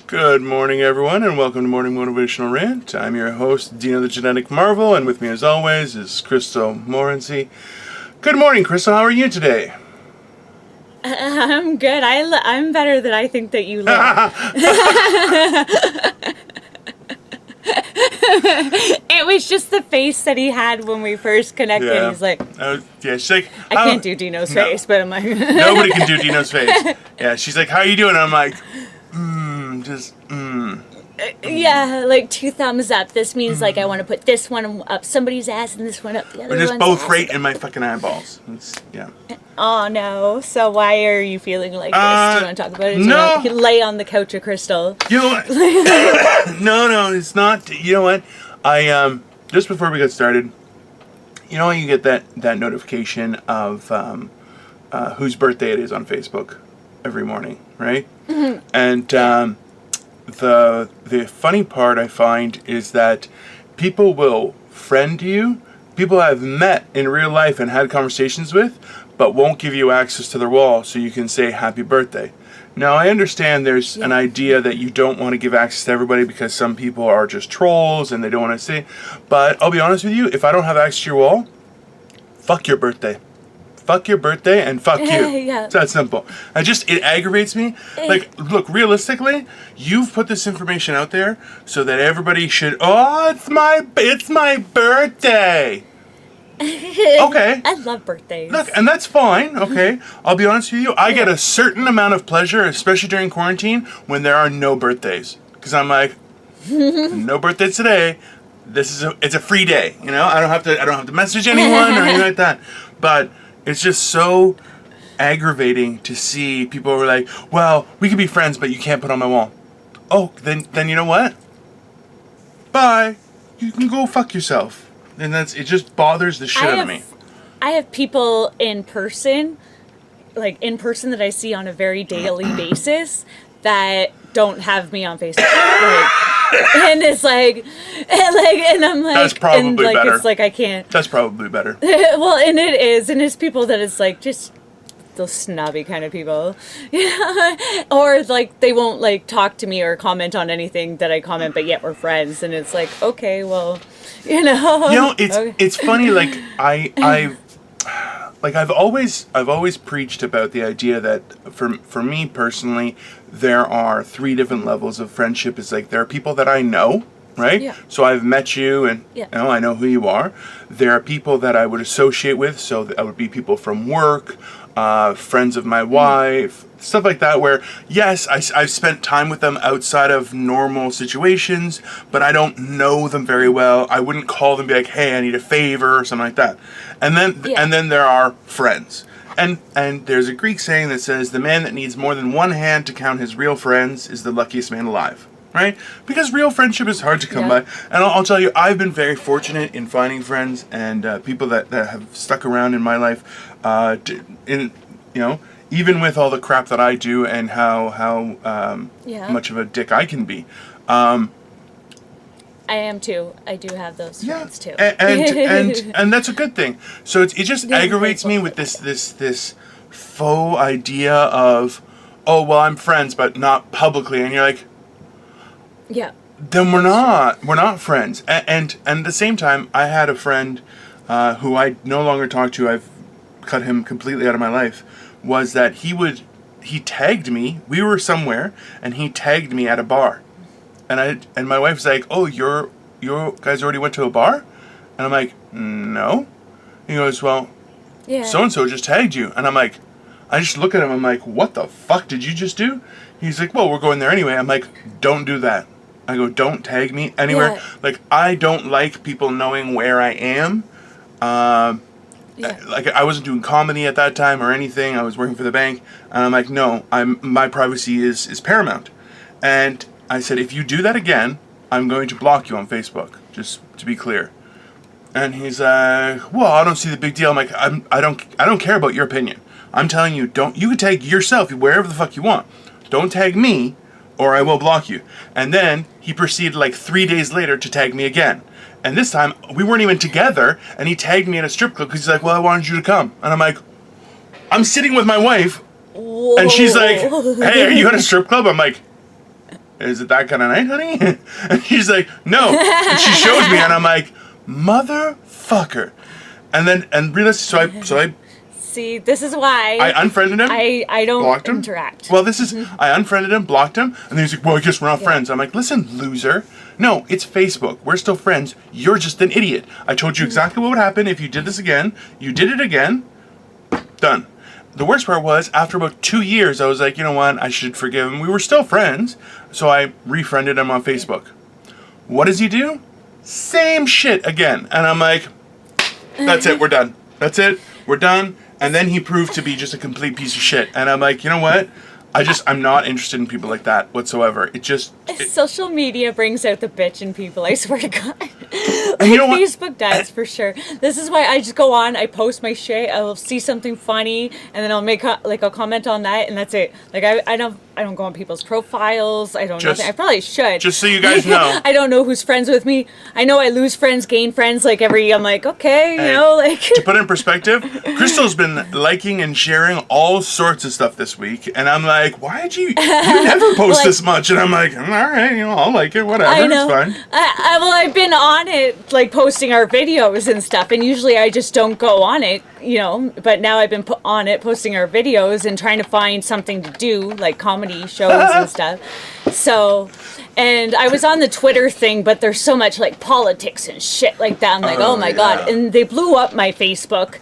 Good morning, everyone, and welcome to Morning Motivational Rant. I'm your host, Dino the Genetic Marvel, and with me, as always, is Crystal Morency. Good morning, Crystal. How are you today? I'm good. I'm better than I think that you look. It was just the face that he had when we first connected. Yeah. He's like, she's like, I can't do Dino's face, but I'm like, nobody can do Dino's face. Yeah, she's like, how are you doing? And I'm like, yeah, like 2 thumbs up. This means like I want to put this one up somebody's ass and this one up the other one's We're just both ass. right in my fucking eyeballs. Yeah. Oh no! So why are you feeling like this? Do you want to talk about it? No. You lay on the couch of Crystal. You know what? No, it's not. You know what? I just before we got started, you know how you get that notification of whose birthday it is on Facebook every morning, right? Mm-hmm. And the funny part I find is that people will friend you, people I've met in real life and had conversations with, but won't give you access to their wall so you can say happy birthday. Now, I understand there's an idea that you don't want to give access to everybody because some people are just trolls and they don't want to say, but I'll be honest with you, if I don't have access to your wall, fuck your birthday. Fuck your birthday and fuck you. Yeah. It's that simple. It aggravates me. Like, look, realistically, you've put this information out there so that everybody should, it's my birthday. Okay. I love birthdays. Look, and that's fine, okay? I'll be honest with you, I get a certain amount of pleasure, especially during quarantine, when there are no birthdays. Because I'm like, no birthday today. It's a free day, you know? I don't have to message anyone or anything like that. But it's just so aggravating to see people who are like, well, we can be friends, but you can't put on my wall. Oh, then you know what? Bye. You can go fuck yourself. And it just bothers the shit out of me. I have people in person that I see on a very daily basis that don't have me on Facebook. And it's and I'm like, that's probably better. It's like I can't. That's probably better. Well, and it is, and it's people that it's like just those snobby kind of people, or like they won't like talk to me or comment on anything that I comment, but yet we're friends, and it's like, okay, well, it's funny. Like I've always preached about the idea that for me personally, there are 3 different levels of friendship. It's like there are people that I know, right? Yeah. So I've met you and I know who you are. There are people that I would associate with, so that would be people from work, friends of my wife, stuff like that, where yes, I've spent time with them outside of normal situations, but I don't know them very well. I wouldn't call them and be like, hey, I need a favor or something like that. And then there are friends. And there's a Greek saying that says the man that needs more than one hand to count his real friends is the luckiest man alive. Right? Because real friendship is hard to come by. And I'll tell you, I've been very fortunate in finding friends and people that have stuck around in my life. Even with all the crap that I do and how much of a dick I can be. I am too. I do have those friends too. And that's a good thing. So it just aggravates me with this faux idea of, oh, well, I'm friends, but not publicly. And you're like, yeah. Then we're not friends. And at the same time, I had a friend who I no longer talk to. I've cut him completely out of my life. Was that he tagged me. We were somewhere, and he tagged me at a bar, and my wife's like, "Oh, you guys already went to a bar?" And I'm like, "No." He goes, "Well, so and so just tagged you," and I'm like, I just look at him. I'm like, "What the fuck did you just do?" He's like, "Well, we're going there anyway." I'm like, "Don't do that." I go, "Don't tag me anywhere." Yeah. Like, I don't like people knowing where I am. Like, I wasn't doing comedy at that time or anything. I was working for the bank. And I'm like, no, my privacy is paramount. And I said, if you do that again, I'm going to block you on Facebook, just to be clear. And he's like, well, I don't see the big deal. I'm like, I don't care about your opinion. I'm telling you, you can tag yourself wherever the fuck you want. Don't tag me, or I will block you. And then he proceeded like 3 days later to tag me again. And this time, we weren't even together, and he tagged me at a strip club because he's like, well, I wanted you to come. And I'm like, I'm sitting with my wife, Whoa. And she's like, hey, are you at a strip club? I'm like, Is it that kind of night, honey? And she's like, no. And she shows me, and I'm like, motherfucker. And realized, so I see, this is why I unfriended him. I don't blocked him. interact. Well, this is, I unfriended him, blocked him, and then he's like, well, I guess we're not friends. I'm like, listen, loser. No, it's Facebook. We're still friends. You're just an idiot. I told you exactly what would happen if you did this again. You did it again. Done. The worst part was, after about 2 years, I was like, you know what, I should forgive him. We were still friends, so I refriended him on Facebook. What does he do? Same shit again. And I'm like, that's it, we're done. That's it, we're done. And then he proved to be just a complete piece of shit. And I'm like, you know what? I'm not interested in people like that whatsoever. Social media brings out the bitch in people, I swear to God. And you know what? Facebook does, for sure. This is why I just go on, I post my shit, I'll see something funny, and then I'll make, I'll comment on that, and that's it. Like, I don't go on people's profiles, I don't know. I probably should. Just so you guys know. I don't know who's friends with me. I know I lose friends, gain friends, like I'm like, okay, you know, like. To put it in perspective, Crystal's been liking and sharing all sorts of stuff this week, and I'm like, why'd you never post this much? And I'm like, all right, you know, I'll like it, whatever, I know. it's fine. Well, I've been on it, like posting our videos and stuff, and usually I just don't go on it, you know, but now I've been on it, posting our videos and trying to find something to do, like comedy shows and stuff. So, and I was on the Twitter thing, but there's so much like politics and shit like that. I'm like, oh my God. And they blew up my Facebook.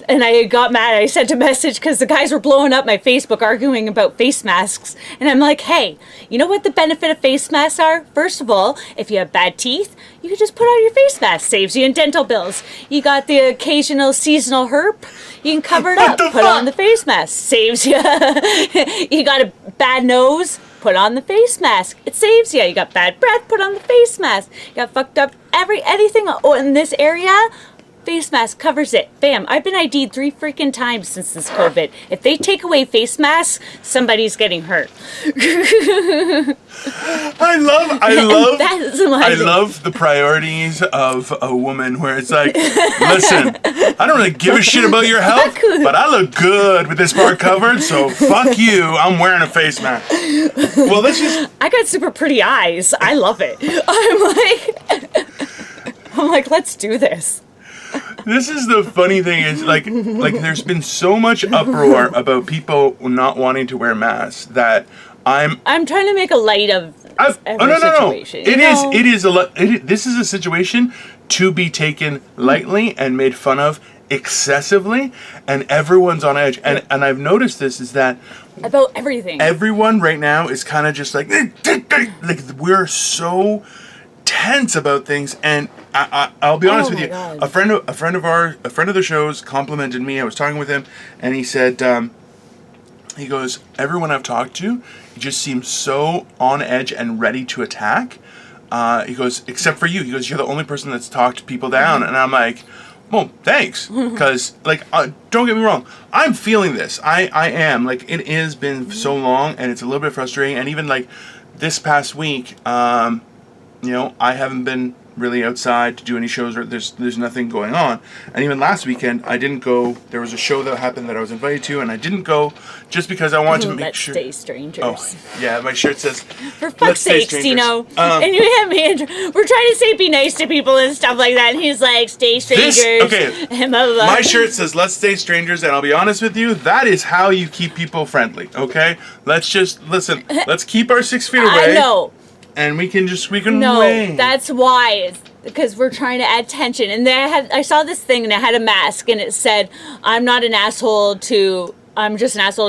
And I got mad. I sent a message because the guys were blowing up my Facebook arguing about face masks. And I'm like, hey, you know what the benefit of face masks are? First of all, if you have bad teeth, you can just put on your face mask. Saves you in dental bills. You got the occasional seasonal herp, you can cover it up. Put on the face mask. Saves you. You got a bad nose, put on the face mask. It saves you. You got bad breath, put on the face mask. You got fucked up anything in this area, face mask covers it. Bam. I've been ID'd 3 freaking times since this COVID. If they take away face masks, somebody's getting hurt. I love the priorities of a woman where it's like, listen, I don't really give a shit about your health, but I look good with this part covered, so fuck you, I'm wearing a face mask. Well, I got super pretty eyes. I love it. I'm like, let's do this. This is the funny thing is like there's been so much uproar about people not wanting to wear masks that I'm trying to make a light of every situation. This is a situation to be taken lightly and made fun of excessively, and everyone's on edge. And I've noticed this is that about everything. Everyone right now is kind of just like we're so tense about things, and I'll be honest with you. God. A friend of the show's complimented me. I was talking with him, and he said, he goes, everyone I've talked to, just seems so on edge and ready to attack. He goes, except for you. He goes, you're the only person that's talked people down, and I'm like, well, thanks, because don't get me wrong, I'm feeling this. I am like it has been so long, and it's a little bit frustrating, and even like this past week. You know, I haven't been really outside to do any shows. There's nothing going on. And even last weekend, I didn't go. There was a show that happened that I was invited to, and I didn't go just because I wanted to make sure. Let's stay strangers. Oh, yeah, my shirt says, for fuck's sake, Dino. And you have me, we're trying to say be nice to people and stuff like that, and he's like, stay strangers. Okay, my shirt says, let's stay strangers, and I'll be honest with you, that is how you keep people friendly, okay? Let's just, listen, let's keep our 6 feet away. I know. And we can no, wait. That's why. Because we're trying to add tension. And I saw this thing and it had a mask and it said, I'm just an asshole to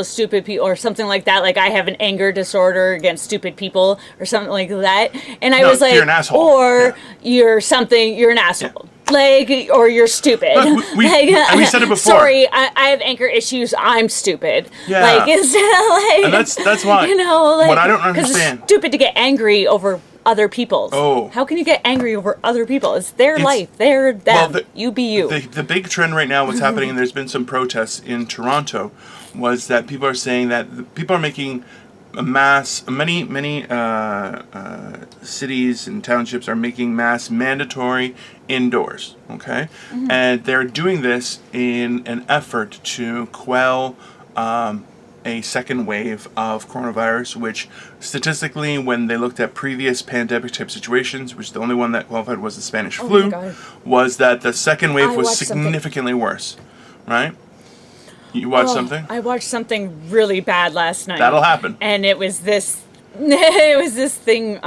stupid people or something like that. Like I have an anger disorder against stupid people or something like that. And I was like, you're an asshole. Or you're an asshole. Yeah. Like, or you're stupid. Look, we said it before. Sorry, I have anger issues. I'm stupid. Yeah. Like, instead of like... And that's why. You know, like... What I don't understand... It's stupid to get angry over other people's. Oh. How can you get angry over other people? It's their life. They're them. Well, you be you. The big trend right now, what's happening, and there's been some protests in Toronto, was that people are saying that people are making... many cities and townships are making masks mandatory indoors, okay? And they're doing this in an effort to quell a second wave of coronavirus, which statistically, when they looked at previous pandemic type situations, which the only one that qualified was the Spanish flu, was that the second wave was significantly worse, right? You watched something? I watched something really bad last night. That'll happen. And it was this thing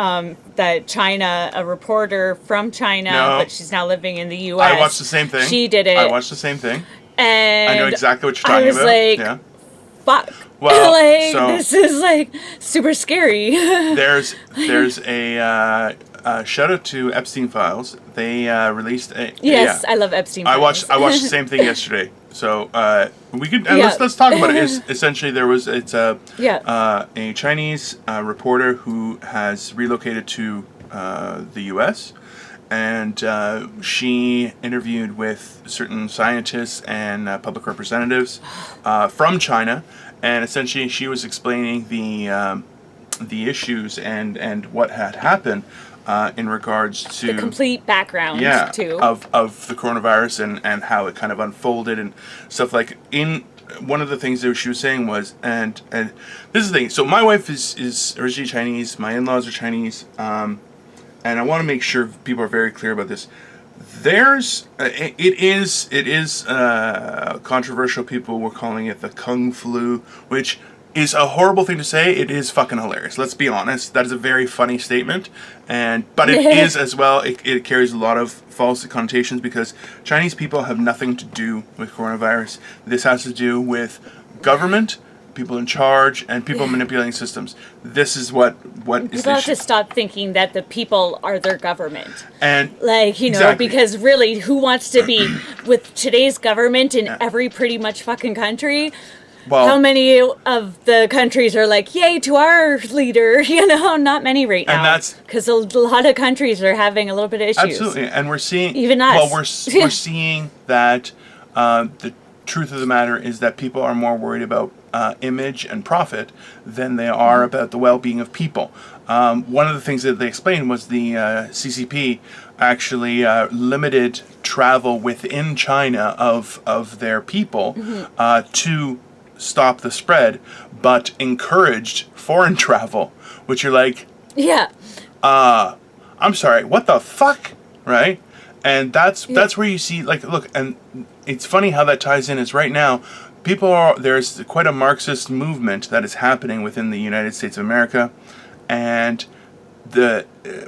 that China, a reporter from China, but she's now living in the U.S. I watched the same thing. She did it. I watched the same thing. And I know exactly what you're talking about. I was like, fuck. Well, like, so this is like super scary. there's a shout out to Epstein Files. They released a I love Epstein Files. I watched the same thing yesterday. So we could let's talk about it. Essentially, it's a Chinese reporter who has relocated to the U.S. and she interviewed with certain scientists and public representatives from China, and essentially she was explaining the issues and what had happened in regards to the complete background too of the coronavirus and how it kind of unfolded and stuff. Like, in one of the things that she was saying was, and this is the thing. So my wife is originally Chinese. My in-laws are Chinese. And I want to make sure people are very clear about this. It is controversial. People were calling it the Kung Flu, which is a horrible thing to say. It is fucking hilarious. Let's be honest. That is a very funny statement, but it is as well. It carries a lot of false connotations because Chinese people have nothing to do with coronavirus. This has to do with government, people in charge, and people manipulating systems. This is what is people have to stop thinking that the people are their government. And because really, who wants to be with today's government in every pretty much fucking country? Well, how many of the countries are like, yay to our leader? Not many right now. And that's because a lot of countries are having a little bit of issues. Absolutely, and we're seeing even us. Well, we're seeing that the truth of the matter is that people are more worried about image and profit than they are about the well-being of people. One of the things that they explained was the CCP actually limited travel within China of their people to stop the spread, but encouraged foreign travel, which you're like, I'm sorry, what the fuck, right? And that's where you see, like, look, and it's funny how that ties in is right now, there's quite a Marxist movement that is happening within the United States of America, and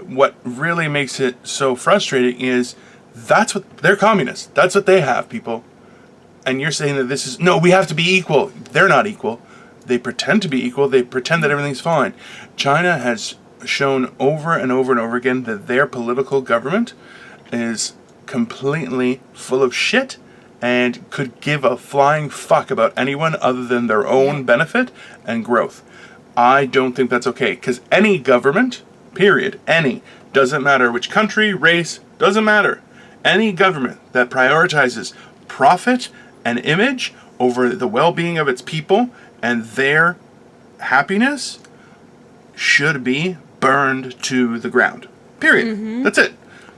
what really makes it so frustrating is they're communists. That's what they have, people. And you're saying that no, we have to be equal. They're not equal. They pretend to be equal. They pretend that everything's fine. China has shown over and over and over again that their political government is completely full of shit and could give a flying fuck about anyone other than their own benefit and growth. I don't think that's okay, because any government, period, doesn't matter which country, race, doesn't matter. Any government that prioritizes profit and image over the well-being of its people and their happiness should be burned to the ground. Period. Mm-hmm. That's it.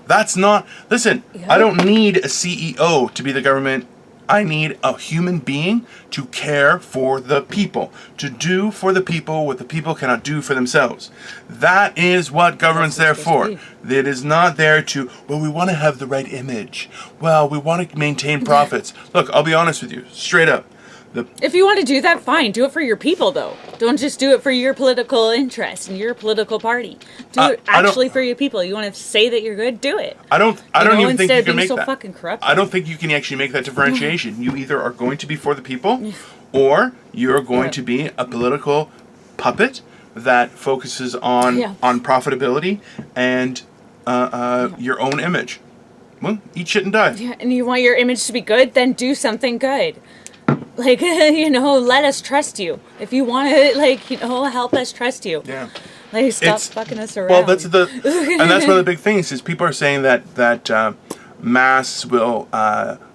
That's not... Listen, I don't need a CEO to be the government. I need a human being to care for the people, to do for the people what the people cannot do for themselves. That is what government's there for. It is not there to, we want to have the right image. Well, we want to maintain profits. Look, I'll be honest with you, straight up. If you want to do that, fine. Do it for your people, though. Don't just do it for your political interest and your political party. Do it actually for your people. You want to say that you're good? Do it. I don't even think you can make so that. Fucking corrupt. I don't think you can actually make that differentiation. You either are going to be for the people, or you're going to be a political puppet that focuses on profitability and your own image. Well, eat shit and die. Yeah, and you want your image to be good? Then do something good. Like, let us trust you. If you want to, help us trust you. Yeah. Like, stop fucking us around. Well, that's one of the big things is people are saying that masks will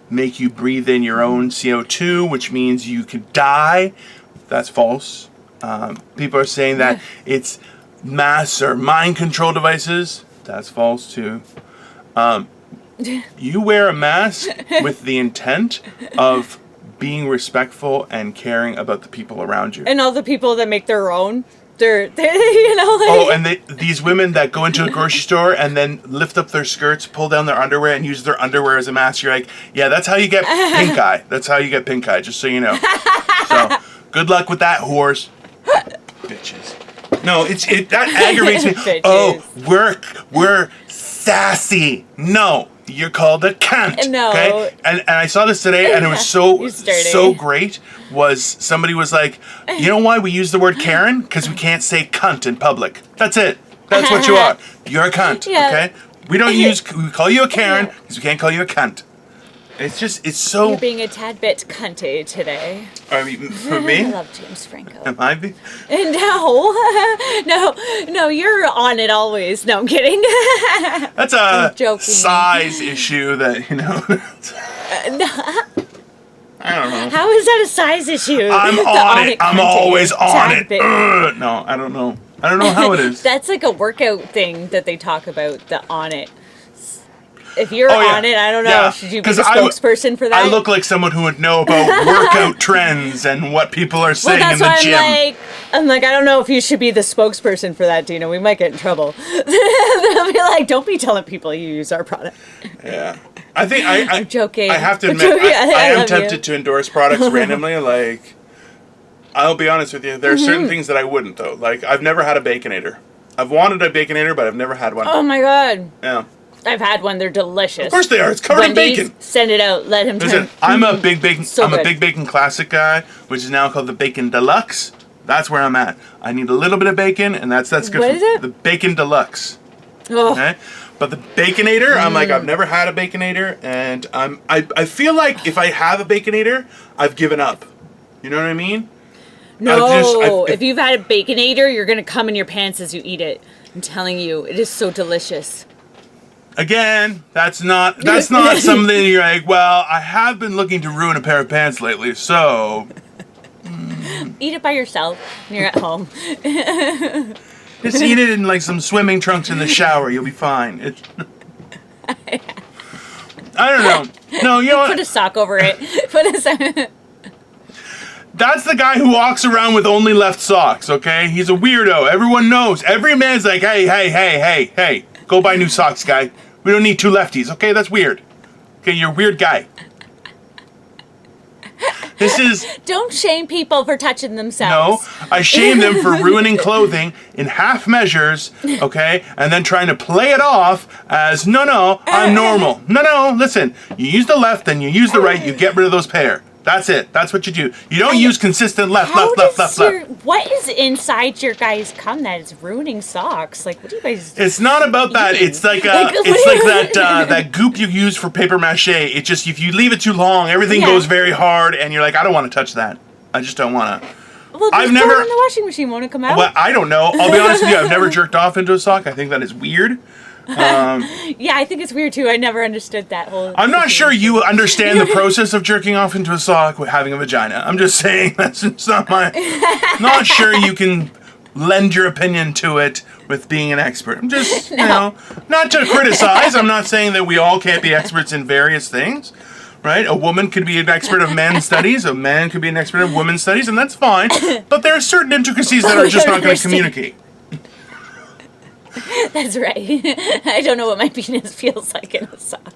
make you breathe in your own CO2, which means you could die. That's false. People are saying that it's masks are mind control devices. That's false too. You wear a mask with the intent of being respectful and caring about the people around you. And all the people that make their own, they're you know, like... Oh, and these women that go into a grocery store and then lift up their skirts, pull down their underwear, and use their underwear as a mask. You're like, yeah, that's how you get pink eye. That's how you get pink eye, just so you know. So, good luck with that, whores. Bitches. No, that aggravates me. Bitches. Oh, we're sassy. No, you're called a cunt. No. Okay? And I saw this today, and it was so great. Was somebody was like, you know why we use the word Karen? Because we can't say cunt in public. That's it. That's what you are. You're a cunt. Yeah. Okay? We call you a Karen because we can't call you a cunt. It's so... You're being a tad bit cunty today. I mean, for me? I love James Franco. Am I being... No, you're on it always. No, I'm kidding. That's a size issue that, you know... I don't know. How is that a size issue? I'm on it. I'm always on it. No, I don't know. I don't know how it is. That's like a workout thing that they talk about, the on it. If you're on it, I don't know. Yeah. Should you be the spokesperson for that? I look like someone who would know about workout trends and what people are saying in the gym. I'm like, I don't know if you should be the spokesperson for that, Dino. We might get in trouble. They'll be like, don't be telling people you use our product. Yeah. I think I'm joking. I have to admit, I am tempted to endorse products randomly. Like, I'll be honest with you. There are certain things that I wouldn't, though. Like, I've never had a Baconator. I've wanted a Baconator, but I've never had one. Oh, my God. Yeah. I've had one. They're delicious. Of course they are. It's covered in bacon. Send it out. Let him Listen, I'm a big bacon. I'm a big bacon classic guy, which is now called the Bacon Deluxe. That's where I'm at. I need a little bit of bacon, and that's good. What is it? The Bacon Deluxe. Oh. Okay. But the Baconator, I'm like, I've never had a Baconator, and I feel like if I have a Baconator, I've given up. You know what I mean? No, if you've had a Baconator, you're gonna come in your pants as you eat it. I'm telling you, it is so delicious. Again, that's not something you're like, well, I have been looking to ruin a pair of pants lately, so... Eat it by yourself when you're at home. Just eat it in like some swimming trunks in the shower, you'll be fine. I don't know. No, you know what? Put a sock over it. That's the guy who walks around with only left socks, okay? He's a weirdo. Everyone knows. Every man's like, hey, go buy new socks, guy. We don't need two lefties, okay? That's weird. Okay, you're a weird guy. Don't shame people for touching themselves. No, I shame them for ruining clothing in half measures, okay? And then trying to play it off as, no, I'm normal. No, listen. You use the left, then you use the right, you get rid of those pair. That's it. That's what you do. You don't use consistent left. What is inside your guys' cum that is ruining socks? Like, what do you guys? It's not about that. It's like that goop you use for paper mache. It just, if you leave it too long, everything goes very hard, and you're like, I don't want to touch that. I just don't want to. Well, I've never throw it in the washing machine. Won't it come out? Well, I don't know. I'll be honest with you. I've never jerked off into a sock. I think that is weird. Yeah, I think it's weird too. I never understood that whole... I'm not sure you understand the process of jerking off into a sock with having a vagina. I'm just saying that's just not my... Not sure you can lend your opinion to it with being an expert. I'm just, you know, not to criticize. I'm not saying that we all can't be experts in various things, right? A woman could be an expert of men's studies. A man could be an expert of women's studies, and that's fine. But there are certain intricacies that are just not going to communicate. That's right. I don't know what my penis feels like in a sock.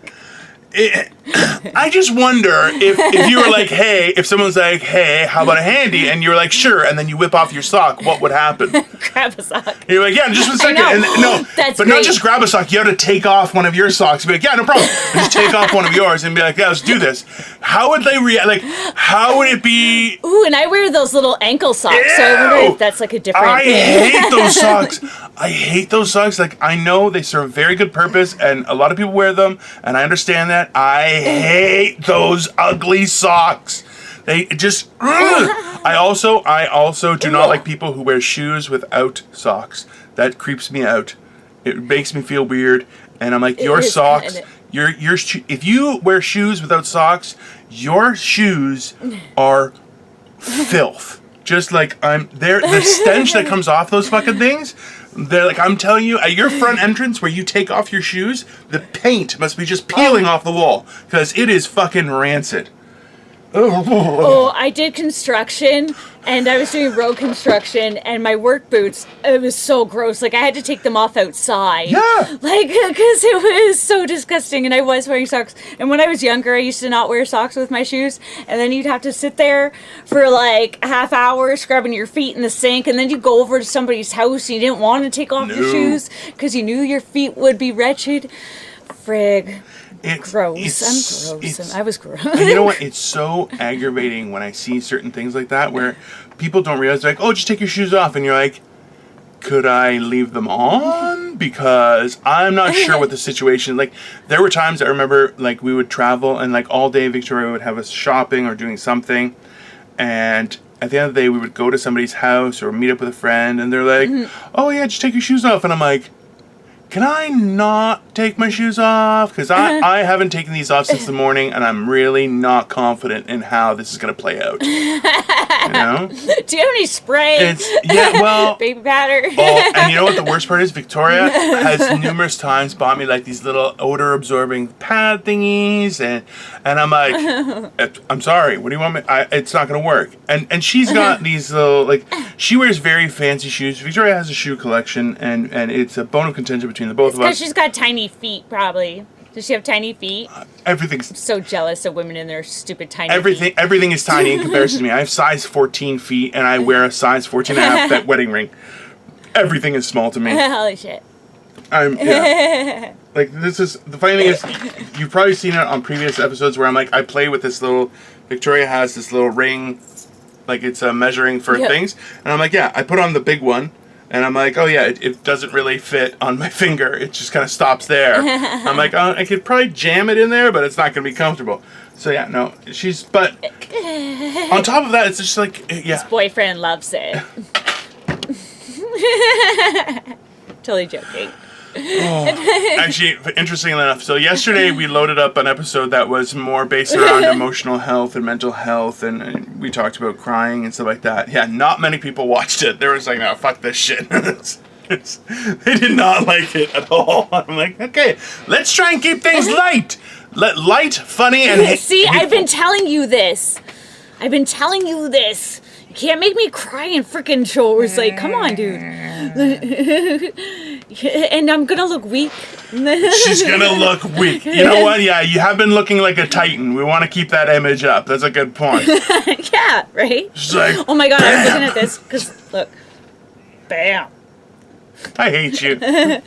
I just wonder if you were like, hey, if someone's like, hey, how about a handy? And you're like, sure, and then you whip off your sock, what would happen? Grab a sock. You're like, yeah, just a second. And That's but great. Not just grab a sock, you have to take off one of your socks. Be like, yeah, no problem. And just take off one of yours and be like, yeah, let's do this. How would they react? Like, how would it be? Ooh, and I wear those little ankle socks, so I wonder if that's like a different... I hate those socks. I hate those socks. Like, I know they serve a very good purpose, and a lot of people wear them, and I understand that. I hate those ugly socks. They just... I also do not like people who wear shoes without socks. That creeps me out. It makes me feel weird, and I'm like, your socks... if you wear shoes without socks, your shoes are filth. Just like the stench that comes off those fucking things, they're like, I'm telling you, at your front entrance where you take off your shoes, the paint must be just peeling off the wall, because it is fucking rancid. Oh, I did construction, and I was doing road construction, and my work boots, it was so gross. Like, I had to take them off outside. Yeah. Like, because it was so disgusting, and I was wearing socks. And when I was younger, I used to not wear socks with my shoes, and then you'd have to sit there for, like, a half hour scrubbing your feet in the sink, and then you'd go over to somebody's house, and you didn't want to take off your shoes, because you knew your feet would be wretched. Frig. Gross. I'm gross. I was gross. And you know what? It's so aggravating when I see certain things like that where people don't realize, they're like, oh, just take your shoes off. And you're like, could I leave them on? Because I'm not sure what the situation, like, there were times I remember, like, we would travel and, like, all day Victoria would have us shopping or doing something. And at the end of the day, we would go to somebody's house or meet up with a friend. And they're like, oh, yeah, just take your shoes off. And I'm like, can I not take my shoes off? Because I haven't taken these off since the morning, and I'm really not confident in how this is going to play out. You know? Do you have any spray? Baby powder. Oh, and you know what the worst part is? Victoria has numerous times bought me like these little odor-absorbing pad thingies, and I'm like, I'm sorry, what do you want me? It's not going to work. And she's got these little, like, she wears very fancy shoes. Victoria has a shoe collection, and it's a bone of contention between the both of us. Because she's got tiny feet, probably. Does she have tiny feet? Everything's... I'm so jealous of women and their stupid tiny feet. Everything is tiny in comparison to me. I have size 14 feet, and I wear a size 14 and a half that wedding ring. Everything is small to me. Holy shit. Like, this is... The funny thing is, you've probably seen it on previous episodes where I'm like, I play with this little... Victoria has this little ring, like it's measuring for things. And I'm like, yeah, I put on the big one. And I'm like, oh yeah, it doesn't really fit on my finger. It just kind of stops there. I'm like, oh, I could probably jam it in there, but it's not going to be comfortable. So yeah, no, but on top of that, it's just like, yeah. His boyfriend loves it. Totally joking. Oh, actually, interestingly enough, so yesterday we loaded up an episode that was more based around emotional health and mental health, and we talked about crying and stuff like that. Yeah, not many people watched it. They were just like, no, fuck this shit. They did not like it at all. I'm like, okay, let's try and keep things light. Light, funny, and... See, I've been telling you this. You can't make me cry in freaking shows. Like, come on, dude. And I'm gonna look weak. She's gonna look weak. You know what? Yeah, you have been looking like a titan. We want to keep that image up. That's a good point. Yeah, right? She's like, oh my god, bam. I was looking at this, because, look. Bam. I hate you. I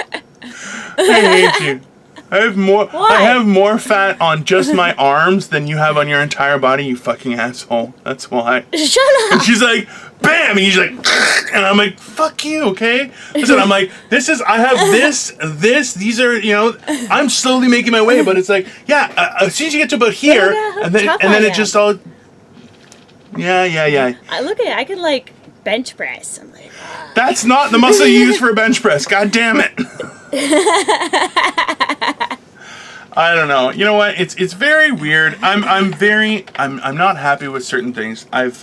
hate you. I have more fat on just my arms than you have on your entire body, you fucking asshole. That's why. Shut up. And she's like, bam, and he's like, and I'm like, fuck you, okay? Listen, I'm like, I have these are, you know, I'm slowly making my way, but it's like, yeah, as soon as you get to about here, and then it just all, yeah. Look at it, I can, like, bench press. I'm like, that's not the muscle you use for a bench press, god damn it. I don't know. You know what? It's very weird. I'm not happy with certain things. Well,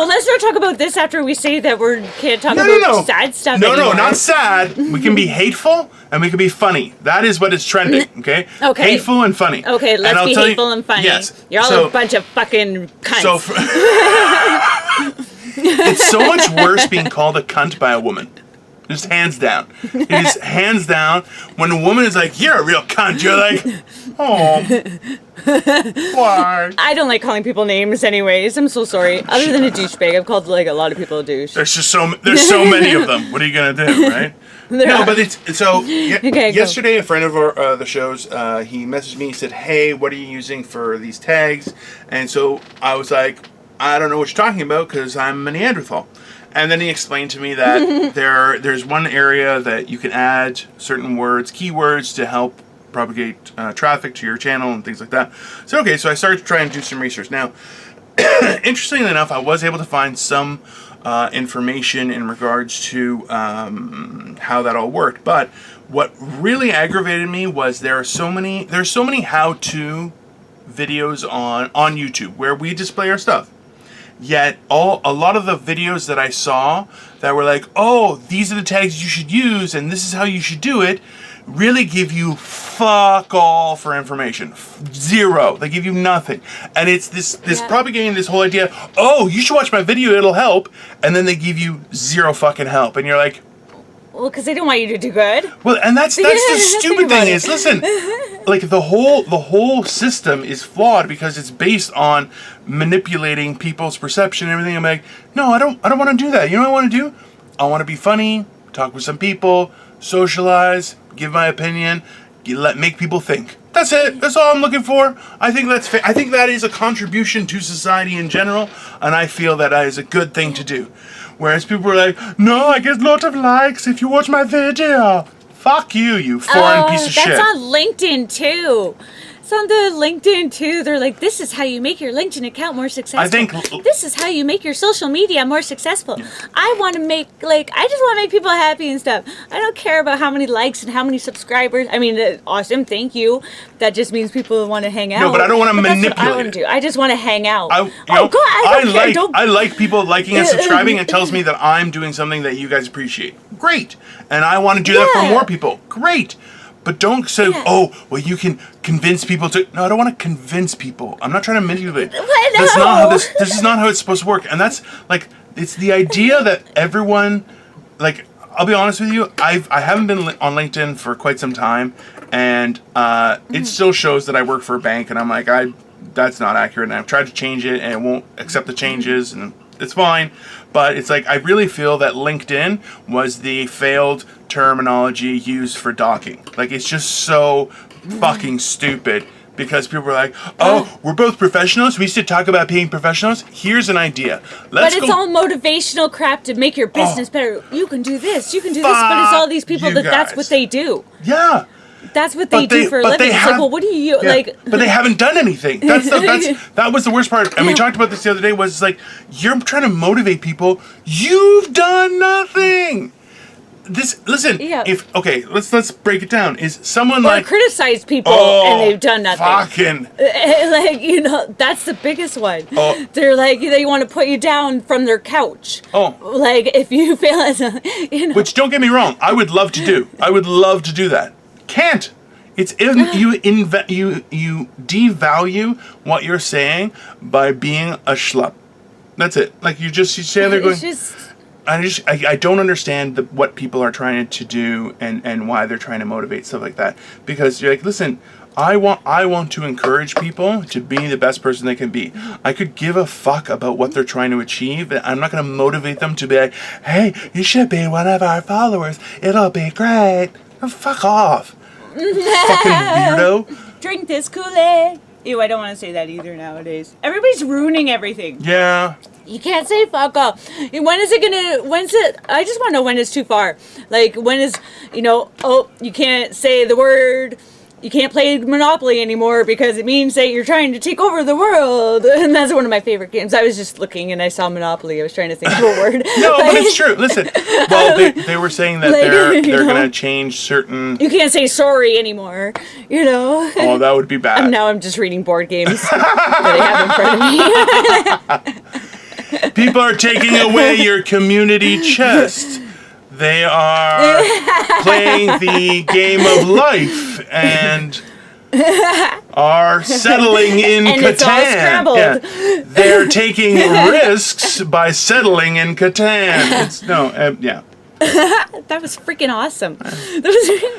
let's not talk about this after we say that we can't talk about sad stuff anymore. No, not sad. We can be hateful and we can be funny. That is what is trending, okay? Okay. Hateful and funny. Okay, let's be hateful and funny. Yes. You're all a bunch of fucking cunts. It's so much worse being called a cunt by a woman. Just hands down. It is hands down. When a woman is like, you're a real cunt, you're like, oh. Why? I don't like calling people names anyways. I'm so sorry. Other than a douchebag, I've called like a lot of people a douche. There's so many of them. What are you going to do, right? Yesterday a friend of the show's, he messaged me, he said, hey, what are you using for these tags? And so I was like, I don't know what you're talking about because I'm a Neanderthal. And then he explained to me that there's one area that you can add certain words, keywords, to help propagate traffic to your channel and things like that. So, okay, so I started to try and do some research. Now, interestingly enough, I was able to find some information in regards to how that all worked. But what really aggravated me was there's so many how-to videos on YouTube where we display our stuff. Yet a lot of the videos that I saw that were like, oh, these are the tags you should use and this is how you should do it, really give you fuck all for information. Zero. They give you nothing. And it's this propagating this whole idea, oh, you should watch my video, it'll help. And then they give you zero fucking help. And you're like, well, because they don't want you to do good. well, and that's the stupid thing is, listen, like the whole system is flawed because it's based on manipulating people's perception and everything. I'm like, no, I don't want to do that. You know what I want to do? I want to be funny, talk with some people, socialize, give my opinion, make people think. That's it. That's all I'm looking for. I think I think that is a contribution to society in general, and I feel that is a good thing to do. Whereas people are like, no, I get a lot of likes if you watch my video. Fuck you, you foreign piece of shit. That's on LinkedIn too. It's on the LinkedIn too. They're like, this is how you make your LinkedIn account more successful. I think this is how you make your social media more successful. Yeah. I want to make, I just want to make people happy and stuff. I don't care about how many likes and how many subscribers. I mean, awesome, thank you. That just means people want to hang out. No, but I don't want to manipulate. That's what I want to do. I just want to hang out. God, I like people liking and subscribing. It tells me that I'm doing something that you guys appreciate. Great. And I want to do that for more people. Great. But don't say, oh, well, you can convince people to... No, I don't want to convince people. I'm not trying to manipulate. That's not how this is not how it's supposed to work. And that's, like, it's the idea that everyone... Like, I'll be honest with you, I haven't been on LinkedIn for quite some time, and it still shows that I work for a bank, and I'm like, that's not accurate, and I've tried to change it, and it won't accept the changes, and it's fine. But it's like, I really feel that LinkedIn was the failed terminology used for docking. Like, it's just so fucking stupid because people are like, oh, we're both professionals. We used to talk about being professionals. Here's an idea. But it's all motivational crap to make your business better. You can do this. You can do this. But it's all these people that's what they do. Yeah. That's what they do for a living. It's like, well, what do you like? But they haven't done anything. That was the worst part. And we talked about this the other day. Was like, you're trying to motivate people. You've done nothing. Listen. Yeah. Let's break it down. Is someone criticize people and they've done nothing? Fucking. That's the biggest one. They're like, they want to put you down from their couch. Like if you feel as Which, don't get me wrong, I would love to do. I would love to do that. Can't. It's you devalue what you're saying by being a schlup. That's it. Like you stand there going. I don't understand what people are trying to do and why they're trying to motivate stuff like that. Because you're like, listen, I want to encourage people to be the best person they can be. I could give a fuck about what they're trying to achieve. I'm not going to motivate them to be like, hey, you should be one of our followers. It'll be great. Oh, fuck off. Fucking weirdo. Drink this Kool-Aid. Ew, I don't want to say that either nowadays. Everybody's ruining everything. Yeah. You can't say fuck off. I just want to know when it's too far. Like, when is, you can't say the word, you can't play Monopoly anymore because it means that you're trying to take over the world. And that's one of my favorite games. I was just looking and I saw Monopoly. I was trying to think of a word. No, but it's true. Listen, well, they were saying that they're going to change certain... You can't say sorry anymore, Oh, that would be bad. Now I'm just reading board games that I have in front of me. People are taking away your community chest. They are playing the game of life and are settling in Catan. It's all scrambled. Yeah. They're taking risks by settling in Catan. That was freaking awesome.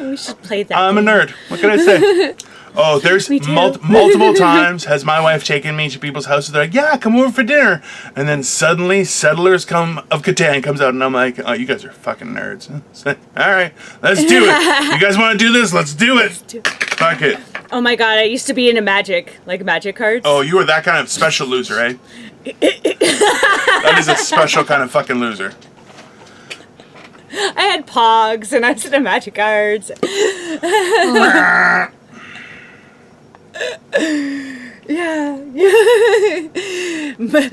We should play that. I'm a nerd. What can I say? Oh, there's multiple times has my wife taken me to people's houses. They're like, yeah, come over for dinner. And then suddenly Settlers of Catan comes out. And I'm like, oh, you guys are fucking nerds. All right, let's do it. You guys want to do this? Let's do it. Fuck it. Oh my God, I used to be into magic cards. Oh, you were that kind of special loser, eh? That is a special kind of fucking loser. I had Pogs and I was into magic cards. Yeah.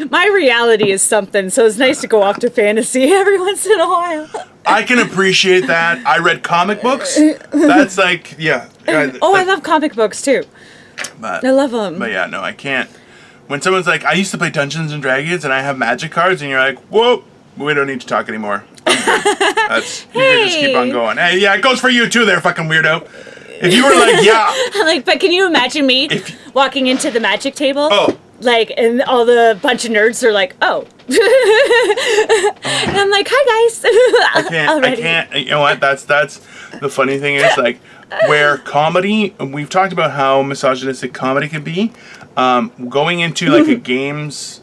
My reality is something, so it's nice to go off to fantasy every once in a while. I can appreciate that. I read comic books. That's like, yeah. I love comic books too. I love them. But yeah, no, I can't. When someone's like, I used to play Dungeons and Dragons and I have magic cards, and you're like, whoa, we don't need to talk anymore. That's you can just keep on going. Hey, yeah, it goes for you too, there, fucking weirdo. If you were like, yeah, like, but can you imagine me walking into the magic table? Oh. Like, and all the bunch of nerds are like, oh. And I'm like, hi, guys. I can't. You know what? That's the funny thing is, like, where comedy, we've talked about how misogynistic comedy can be. Going into, like, a games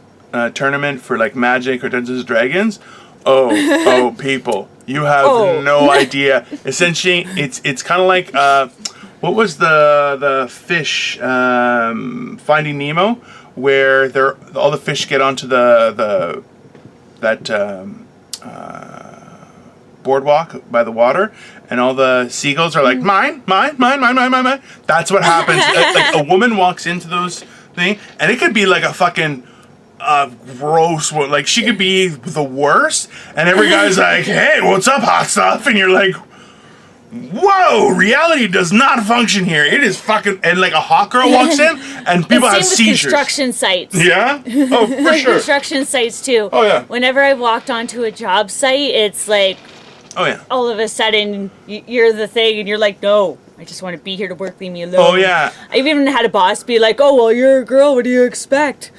tournament for, like, Magic or Dungeons & Dragons, oh, people, you have no idea. Essentially, it's kind of like, what was the fish, Finding Nemo, where all the fish get onto that boardwalk by the water, and all the seagulls are like, mine. That's what happens. Like a woman walks into those things, and it could be like a fucking gross one. Like, she could be the worst, and every guy's like, hey, what's up, hot stuff? And you're like, whoa, reality does not function here. It is fucking, and like a hot girl walks in and people have seizures. Construction sites. Yeah? Oh, for sure. Construction sites too. Oh, yeah. Whenever I walked onto a job site, it's like, oh, yeah. all of a sudden you're the thing and you're like, no, I just want to be here to work, leave me alone. Oh, yeah. I've even had a boss be like, oh, well, you're a girl, what do you expect?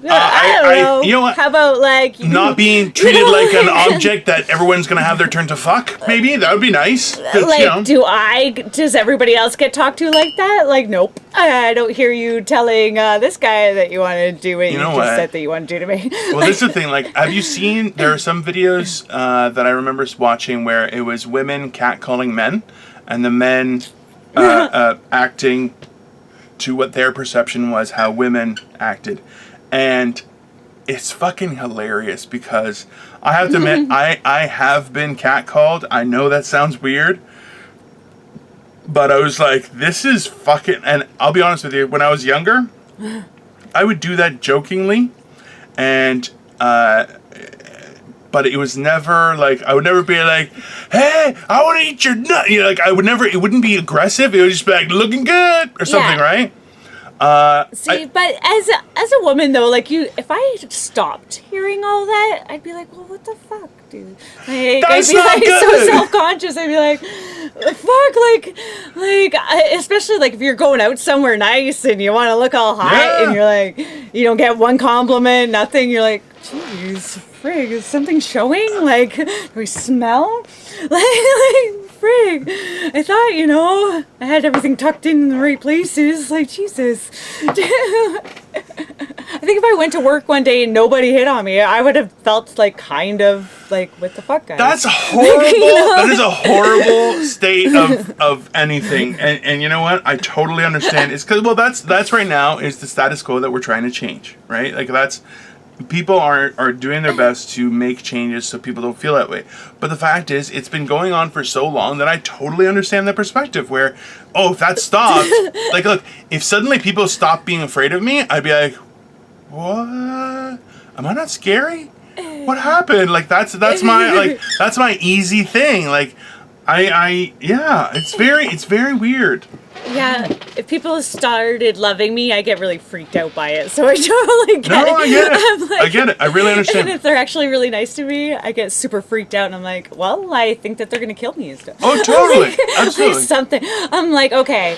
I don't know. You know what? How about, like, not being treated like an object that everyone's gonna have their turn to fuck? Maybe that would be nice. Like, does everybody else get talked to like that? Like, nope. I don't hear you telling this guy that you want to do what you just said that you want to do to me. Well, this is the thing. Like, have you seen? There are some videos that I remember watching where it was women catcalling men, and the men acting to what their perception was how women acted. And it's fucking hilarious because I have to admit, I have been catcalled. I know that sounds weird, but I was like, this is fucking, and I'll be honest with you, when I was younger, I would do that jokingly, and, but it was never like, I would never be like, hey, I want to eat your nut. You know, like, I would never, it wouldn't be aggressive. It would just be like, looking good or something, right? But as a woman though, like, if I stopped hearing all that, I'd be like, well, what the fuck, dude? Like, That's I'd be not like good. so self-conscious. I'd be like, fuck, especially like if you're going out somewhere nice and you want to look all hot and you're like, you don't get one compliment, nothing. You're like, jeez, frig, is something showing? Like, do we smell? Like, frig, I thought, I had everything tucked in the right places. Like, Jesus. I think if I went to work one day and nobody hit on me, I would have felt like kind of like, what the fuck, guys? That's horrible. That is a horrible state of anything. And you know what? I totally understand. It's because, well, that's right now is the status quo that we're trying to change, right? Like, that's, people are doing their best to make changes so people don't feel that way. But the fact is, it's been going on for so long that I totally understand the perspective where, if that stopped, like, look, if suddenly people stopped being afraid of me, I'd be like, what? Am I not scary? What happened? Like, that's my easy thing. Like, it's very weird. Yeah, if people started loving me, I get really freaked out by it. So I totally get it. No, I get it. I get it. I really understand. And if they're actually really nice to me, I get super freaked out. And I'm like, well, I think that they're going to kill me and stuff. Oh, totally. Absolutely. Like something. I'm like, okay,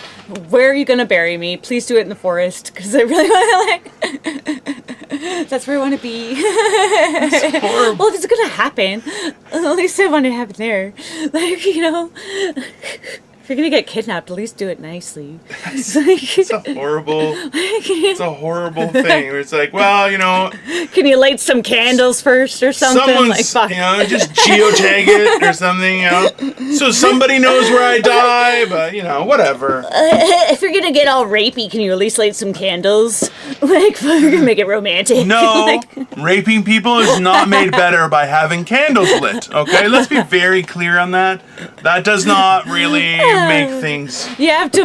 where are you going to bury me? Please do it in the forest. Because I really want to, that's where I want to be. That's horrible. Well, if it's going to happen, at least I want it to happen there. Like, if you're gonna get kidnapped, at least do it nicely. It's a horrible thing. It's like, well, can you light some candles first or something? Someone's, just geotag it or something, so somebody knows where I die. But whatever. If you're gonna get all rapey, can you at least light some candles? Like, make it romantic. No, raping people is not made better by having candles lit. Okay, let's be very clear on that. That does not really make things. You have to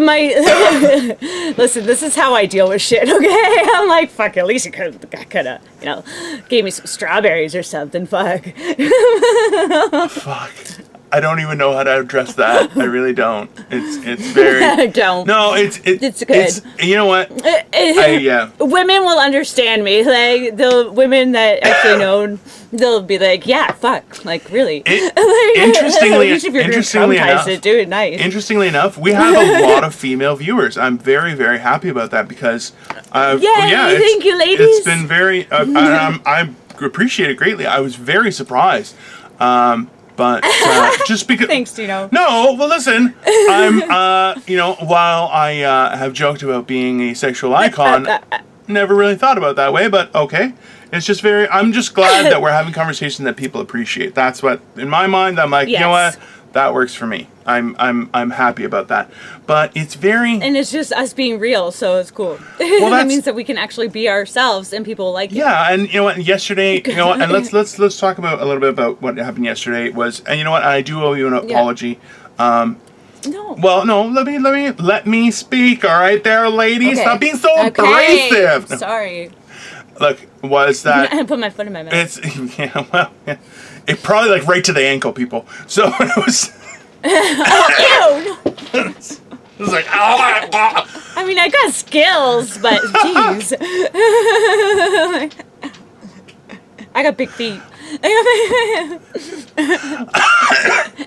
listen, this is how I deal with shit, okay? I'm like, fuck, at least you could have, gave me some strawberries or something, fuck. Fuck. I don't even know how to address that. I really don't. It's very. Don't. No, it's good. It's, you know what? Yeah. Women will understand me. Like the women that actually know, they'll be like, yeah, fuck, like really. Interestingly enough, do it nice. Interestingly enough, we have a lot of female viewers. I'm very, very happy about that because, thank you, ladies. It's been very. I appreciate it greatly. I was very surprised. But just because. Thanks, Dino. No, well, listen. I'm, while I have joked about being a sexual icon, never really thought about it that way. But okay, it's just very. I'm just glad that we're having conversation that people appreciate. That's what, in my mind, I'm like, you know what, that works for me. I'm happy about that. But it's very. And it's just us being real, so it's cool. Well, that means that we can actually be ourselves, and people like it. Yeah, and you know what? Yesterday, and let's talk about a little bit about what happened yesterday. And you know what? I do owe you an apology. No. Well, no. Let me speak. All right, there, ladies. Okay. Stop being so abrasive. No. Sorry. Look, was that? I put my foot in my mouth. It probably like right to the ankle, people. So it was. Oh, ew! It was like, oh. I mean, I got skills, but jeez. I got big feet.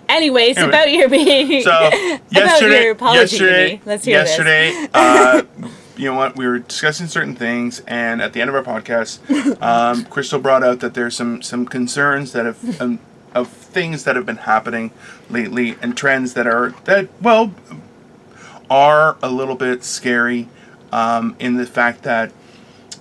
Anyways, about your being. So yesterday, your apology to me. Let's hear this. You know what? We were discussing certain things, and at the end of our podcast, Crystal brought out that there's some concerns that have. Of things that have been happening lately and trends that are a little bit scary in the fact that,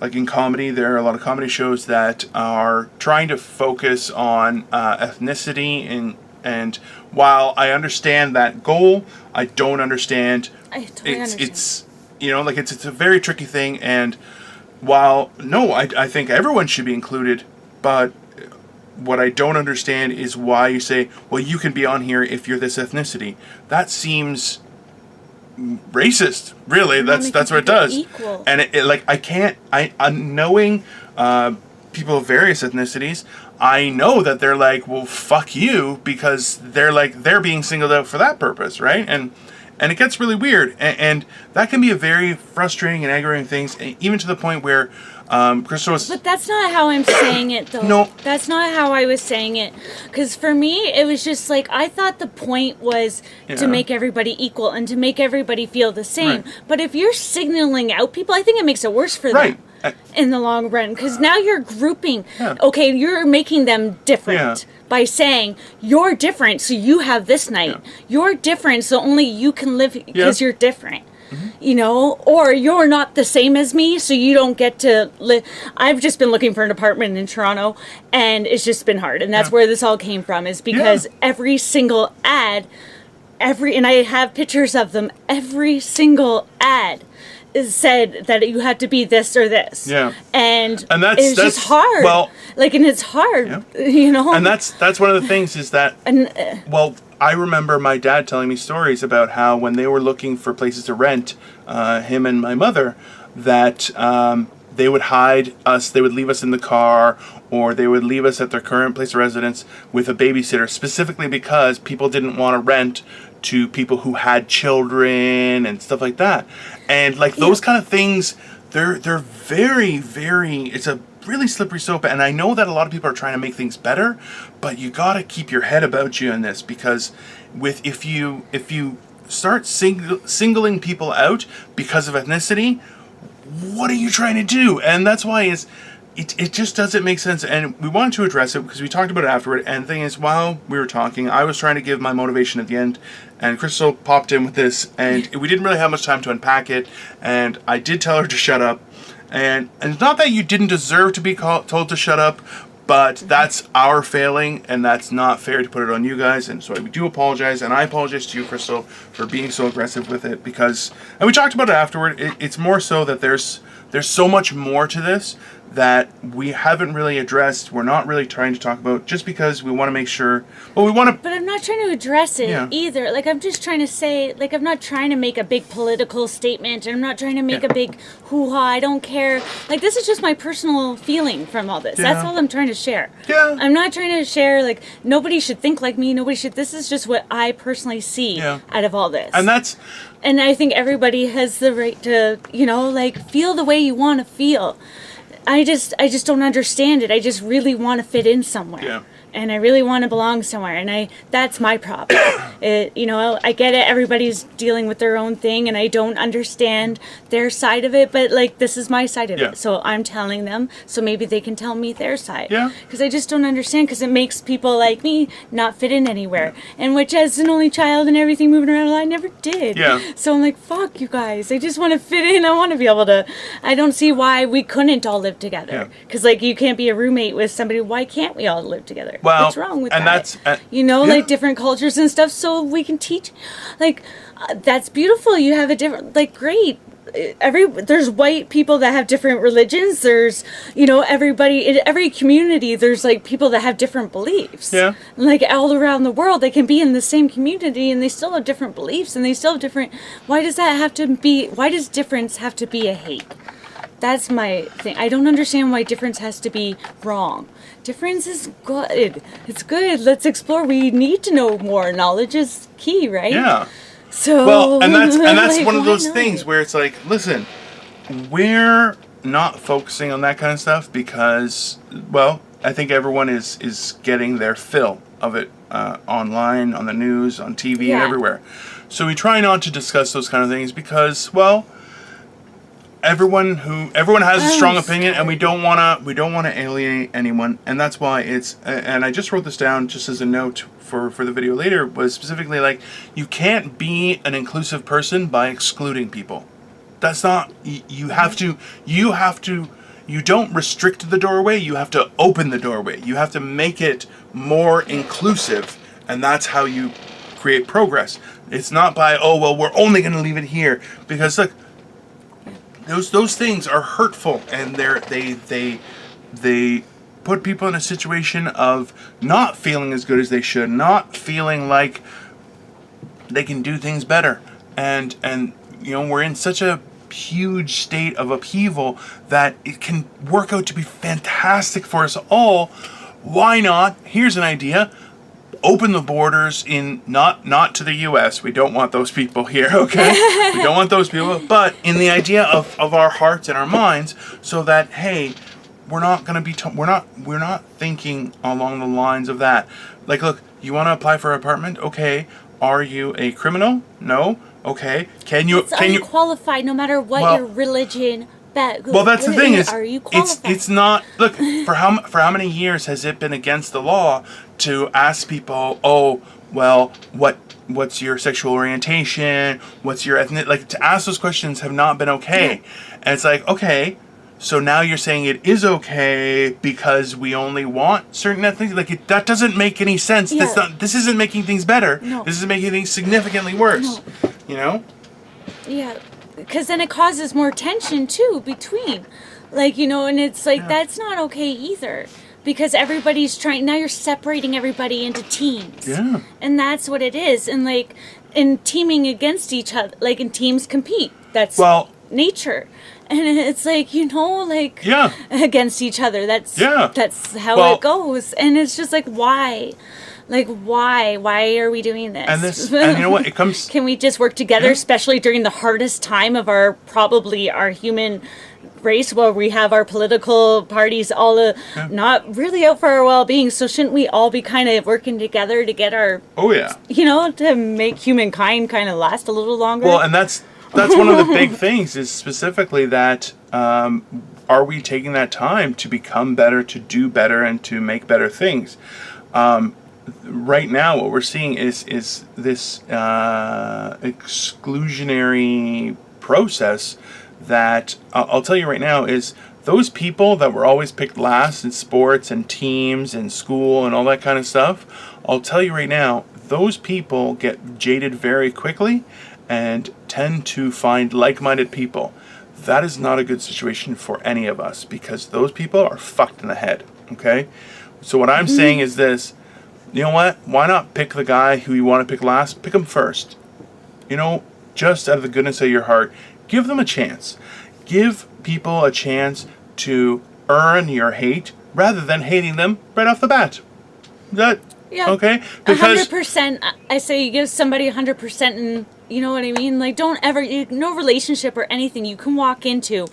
like in comedy, there are a lot of comedy shows that are trying to focus on ethnicity and while I understand that goal, I don't understand. I totally understand. It's it's a very tricky thing, and while I think everyone should be included, but what I don't understand is why you say, well, you can be on here if you're this ethnicity. That seems racist, really. That's what it does. Equal. And I'm knowing people of various ethnicities, I know that they're like, well, fuck you, because they're being singled out for that purpose, right? And it gets really weird. And that can be a very frustrating and aggravating thing, even to the point where Crystal was... But that's not how I'm saying it, though. No. That's not how I was saying it. Because for me, it was just like, I thought the point was to make everybody equal and to make everybody feel the same. Right. But if you're signaling out people, I think it makes it worse for them in the long run. Because now you're grouping. Yeah. Okay, you're making them different. Yeah. By saying, you're different, so you have this night. Yeah. You're different, so only you can live because you're different. Mm-hmm. Or you're not the same as me, so you don't get to live. I've just been looking for an apartment in Toronto, and it's just been hard. And that's where this all came from, is because every single ad, and I have pictures of them, every single ad is said that you had to be this or this. Yeah. And it's just hard. Well, and it's hard, And that's one of the things is that, I remember my dad telling me stories about how when they were looking for places to rent, him and my mother, that they would hide us, they would leave us in the car, or they would leave us at their current place of residence with a babysitter, specifically because people didn't want to rent to people who had children and stuff like that. And those kind of things, they're very, very, it's a really slippery slope. And I know that a lot of people are trying to make things better, but you got to keep your head about you in this, because if you start singling people out because of ethnicity, what are you trying to do? And that's why it just doesn't make sense. And we wanted to address it because we talked about it afterward. And the thing is, while we were talking, I was trying to give my motivation at the end, and Crystal popped in with this, and we didn't really have much time to unpack it. And I did tell her to shut up. And it's not that you didn't deserve to be told to shut up, but that's our failing, and that's not fair to put it on you guys. And so we do apologize, and I apologize to you, Crystal, for being so aggressive with it, because, and we talked about it afterward, it's more so that there's so much more to this that we haven't really addressed, we're not really trying to talk about, just because we want to make sure, well, we want to... But I'm not trying to address it either. Like, I'm just trying to say, like, I'm not trying to make a big political statement, and I'm not trying to make a big hoo-ha, I don't care. Like, this is just my personal feeling from all this. That's all I'm trying to share. Yeah. I'm not trying to share, like, nobody should think like me, this is just what I personally see out of all this. And I think everybody has the right to, like, feel the way you want to feel. I just don't understand it. I just really want to fit in somewhere. Yeah. And I really want to belong somewhere. And that's my problem. I get it. Everybody's dealing with their own thing, and I don't understand their side of it. But, like, this is my side of it. So I'm telling them, so maybe they can tell me their side. Yeah. Because I just don't understand, because it makes people like me not fit in anywhere. And which, as an only child and everything moving around, I never did. Yeah. So I'm like, fuck you guys. I just want to fit in. I want to be able to. I don't see why we couldn't all live together. Because, like, you can't be a roommate with somebody. Why can't we all live together? Well, what's wrong with that? That's, like, different cultures and stuff, so we can teach. Like, that's beautiful. You have a different, like, great. There's white people that have different religions. There's, everybody in every community. There's, like, people that have different beliefs. Yeah. Like, all around the world, they can be in the same community and they still have different beliefs and they still have different. Why does that have to be? Why does difference have to be a hate? That's my thing. I don't understand why difference has to be wrong. Difference is good. It's good. Let's explore. We need to know more. Knowledge is key, right? Yeah. So well, and that's like, one of those things where it's like, listen, we're not focusing on that kind of stuff because, well, I think everyone is getting their fill of it online, on the news, on TV, and everywhere. So we try not to discuss those kind of things because, well, everyone has a strong opinion, and we don't want to alienate anyone, and that's why it's. And I just wrote this down just as a note for the video later. Was specifically like, you can't be an inclusive person by excluding people. That's not. You have to. You don't restrict the doorway. You have to open the doorway. You have to make it more inclusive, and that's how you create progress. It's not by, oh well, we're only going to leave it here because look. Those things are hurtful, and they put people in a situation of not feeling as good as they should, not feeling like they can do things better, and we're in such a huge state of upheaval that it can work out to be fantastic for us all. Why not? Here's an idea. Open the borders in not to the U.S. We don't want those people here, okay? We don't want those people, but in the idea of our hearts and our minds, so that hey, we're not going to be we're not thinking along the lines of that. Like, look, you want to apply for an apartment? Okay. Are you a criminal? No. Okay. Can you unqualified no matter what your religion? Well, that's the thing is, are you qualified? It's not. Look, for how many years has it been against the law to ask people, oh, well, what's your sexual orientation? What's your ethnic? Like, to ask those questions have not been okay. Yeah. And it's like, okay, so now you're saying it is okay because we only want certain ethnic. Like, that doesn't make any sense. Yeah. This isn't making things better. No. This is making things significantly worse. No. Yeah. Because then it causes more tension, too, between. Like, and it's like, that's not okay either. Because everybody's trying, now you're separating everybody into teams. Yeah. And that's what it is. And, like, and teaming against each other, like, and teams compete. That's nature. And it's like, against each other. That's how it goes. And it's just like, why? Like, why? Why are we doing this? And you know what? It comes. Can we just work together, especially during the hardest time of our human race, where we have our political parties all not really out for our well-being? So shouldn't we all be kind of working together to get our? Oh yeah. To make humankind kind of last a little longer. Well, and that's one of the big things is specifically that. Are we taking that time to become better, to do better, and to make better things? Right now, what we're seeing is this exclusionary process that I'll tell you right now is those people that were always picked last in sports and teams and school and all that kind of stuff. I'll tell you right now, those people get jaded very quickly and tend to find like-minded people. that is not a good situation for any of us, because those people are fucked in the head, okay? So what I'm saying is this, you know what? Why not pick the guy who you want to pick last? Pick him first. You know, just out of the goodness of your heart, give them a chance. Give people a chance to earn your hate rather than hating them right off the bat. Is that okay? Because 100%, I say you give somebody 100%, and you know what I mean? Like, don't ever, no relationship or anything you can walk into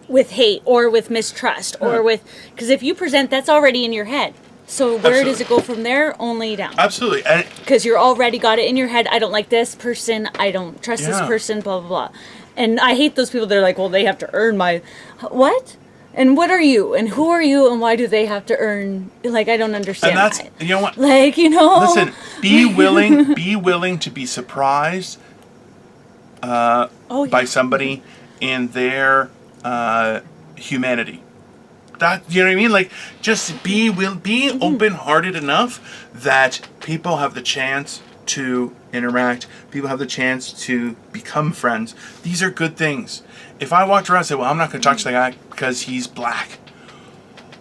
with hate or with mistrust or with, because if you present, that's already in your head. So where does it go from there? Only down. Absolutely. Because you're already got it in your head. I don't like this person. I don't trust this person, blah, blah, blah. And I hate those people that are like, well, they have to earn my... What? And what are you? And who are you? And why do they have to earn... Like, I don't understand. And that's... that. You know what? Like, you know... Listen, be willing to be surprised by somebody in their humanity. That, you know what I mean? Like, just be open-hearted enough that people have the chance to interact. People have the chance to become friends. These are good things. If I walked around and said, well, I'm not going to talk to the guy because he's black.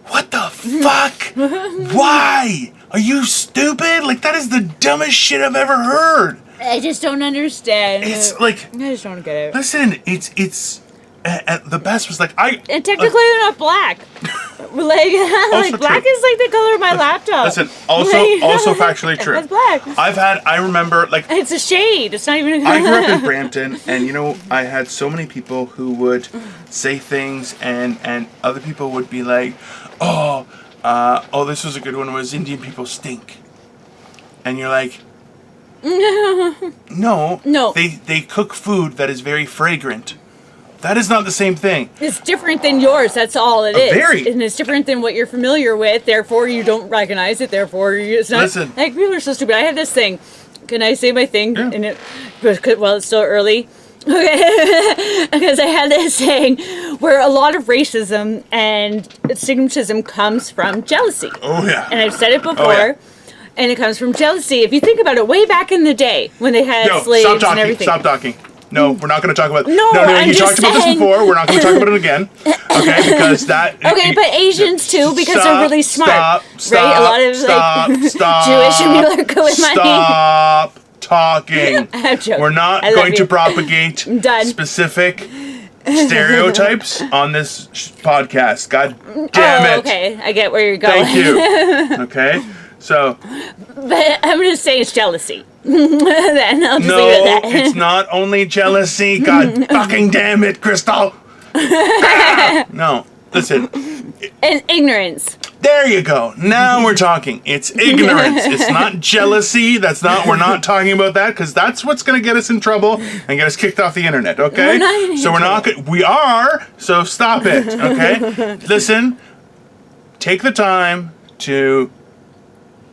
What the fuck? Why? Are you stupid? Like, that is the dumbest shit I've ever heard. I just don't understand. It's like... I just don't get it. Listen, it's... the best was like and technically they're not black. like black true. is like the color of my laptop. Listen, also factually true. It's black. I remember, like, it's a shade. It's not even. I grew up in Brampton, and you know, I had so many people who would say things, and other people would be like, oh, this was a good one. It was Indian people stink, and you're like, no, they cook food that is very fragrant. That is not the same thing. It's different than yours. That's all it is. Very. And it's different than what you're familiar with. Therefore, you don't recognize it. Therefore, it's not. Listen. Like, people are so stupid. I have this thing. Can I say my thing? Yeah. And it's still early. Okay. Because I had this thing where a lot of racism and stigmatism comes from jealousy. Oh, yeah. And I've said it before. Oh, yeah. And it comes from jealousy. If you think about it, way back in the day when they had slaves and everything. Stop talking. No, we're not going to talk about... No, you talked about this before. We're not going to talk about it again. Okay, because that... Okay, but Asians too, because they're really smart. Stop, right? A lot of Jewish people are good with money. Stop talking. I'm joking. We're not going to propagate specific stereotypes on this podcast. God damn it. Okay, I get where you're going. Thank you. Okay, so... But I'm going to say it's jealousy. Then I'll just leave it at that. It's not only jealousy. God fucking damn it, Crystal. No, listen. And ignorance. There you go. Now we're talking. It's ignorance. It's not jealousy. We're not talking about that, because that's what's going to get us in trouble and get us kicked off the internet, okay? We are, so stop it, okay? Listen, take the time to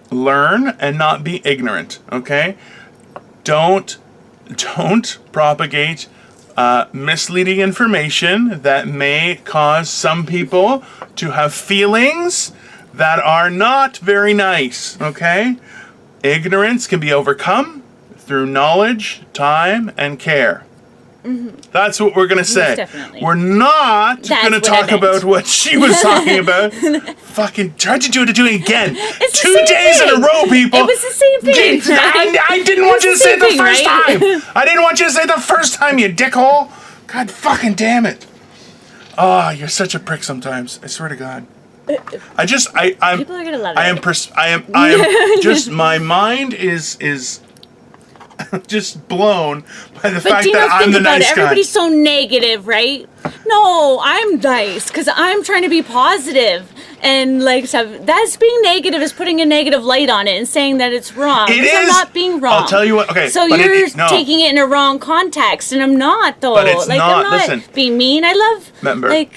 learn and not be ignorant, okay? Don't propagate misleading information that may cause some people to have feelings that are not very nice, okay? Ignorance can be overcome through knowledge, time, and care. Mm-hmm. That's what we're going to say. Definitely. We're not going to talk about what she was talking about. Fucking tried to do it again. It's 2 days in a row, people. It was the same thing. I didn't want you to say it the first time. I didn't want you to say it the first time, you dickhole. God fucking damn it. Oh, you're such a prick sometimes. I swear to God. I'm People are gonna love it. I am just, my mind is just blown by the fact that I'm the nice guy. Everybody's so negative, right? No, I'm nice because I'm trying to be positive and like stuff. That's being negative is putting a negative light on it and saying that it's wrong. It is. I'm not being wrong. I'll tell you what. Okay. So you're taking it in a wrong context, and I'm not though. But it's like, not. I'm not Listen. being mean. I love. Remember. Like.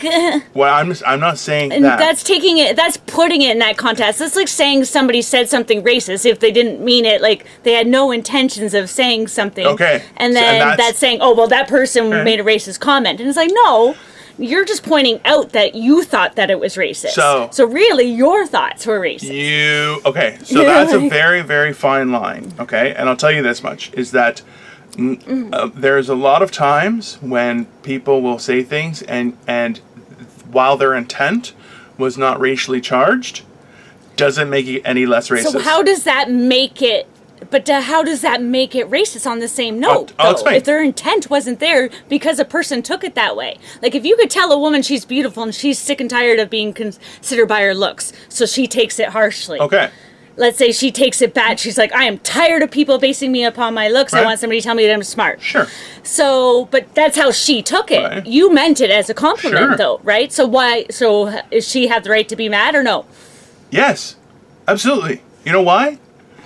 Well, I'm not saying and that. That's taking it. That's putting it in that context. That's like saying somebody said something racist if they didn't mean it. Like they had no intentions of saying something. Okay. And then that's saying, oh well, that person made a racist comment, and it's like no. You're just pointing out that you thought that it was racist. So really, your thoughts were racist. Okay, so that's a very, very fine line, okay? And I'll tell you this much, is that There's a lot of times when people will say things and while their intent was not racially charged, doesn't make it any less racist. So how does that make it? But how does that make it racist on the same note? I'll explain. If their intent wasn't there because a person took it that way. Like if you could tell a woman she's beautiful and she's sick and tired of being considered by her looks, so she takes it harshly. Okay. Let's say she takes it bad. She's like, I am tired of people basing me upon my looks. Right. I want somebody to tell me that I'm smart. Sure. So, but that's how she took it. Right. You meant it as a compliment, Sure. though, right? So why? So does she have the right to be mad or no? Yes, absolutely. You know why?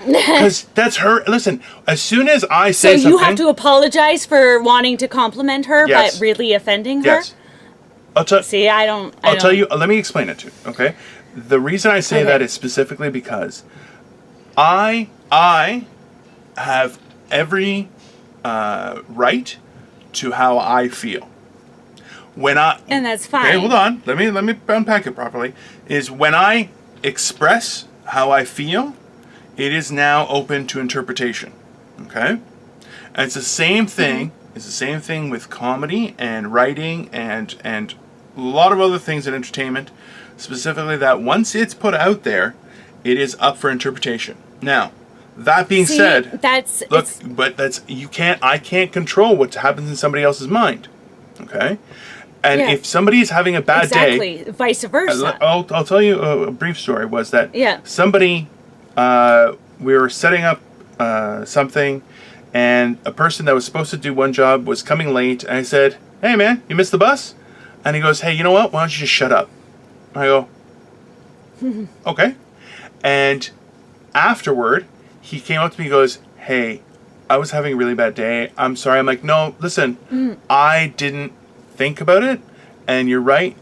Because that's her. Listen, as soon as I say something, you have to apologize for wanting to compliment her, Yes. but really offending her. Yes. See, I'll tell you. Let me explain it to you. Okay. The reason I say that is specifically because I have every right to how I feel. And that's fine. Okay, hold on. Let me unpack it properly. Is when I express how I feel, it is now open to interpretation. Okay? And it's the same thing. Mm-hmm. It's the same thing with comedy and writing and a lot of other things in entertainment. Specifically that once it's put out there, it is up for interpretation. Now, that being said, I can't control what happens in somebody else's mind. Okay? And if somebody is having a bad day, vice versa. I'll tell you a brief story. Was that somebody, we were setting up something, and a person that was supposed to do one job was coming late, and I said, hey man, you missed the bus? And he goes, hey, you know what? Why don't you just shut up? I go, okay. And afterward, he came up to me and goes, hey, I was having a really bad day. I'm sorry. I'm like, no, listen, I didn't think about it. And you're right.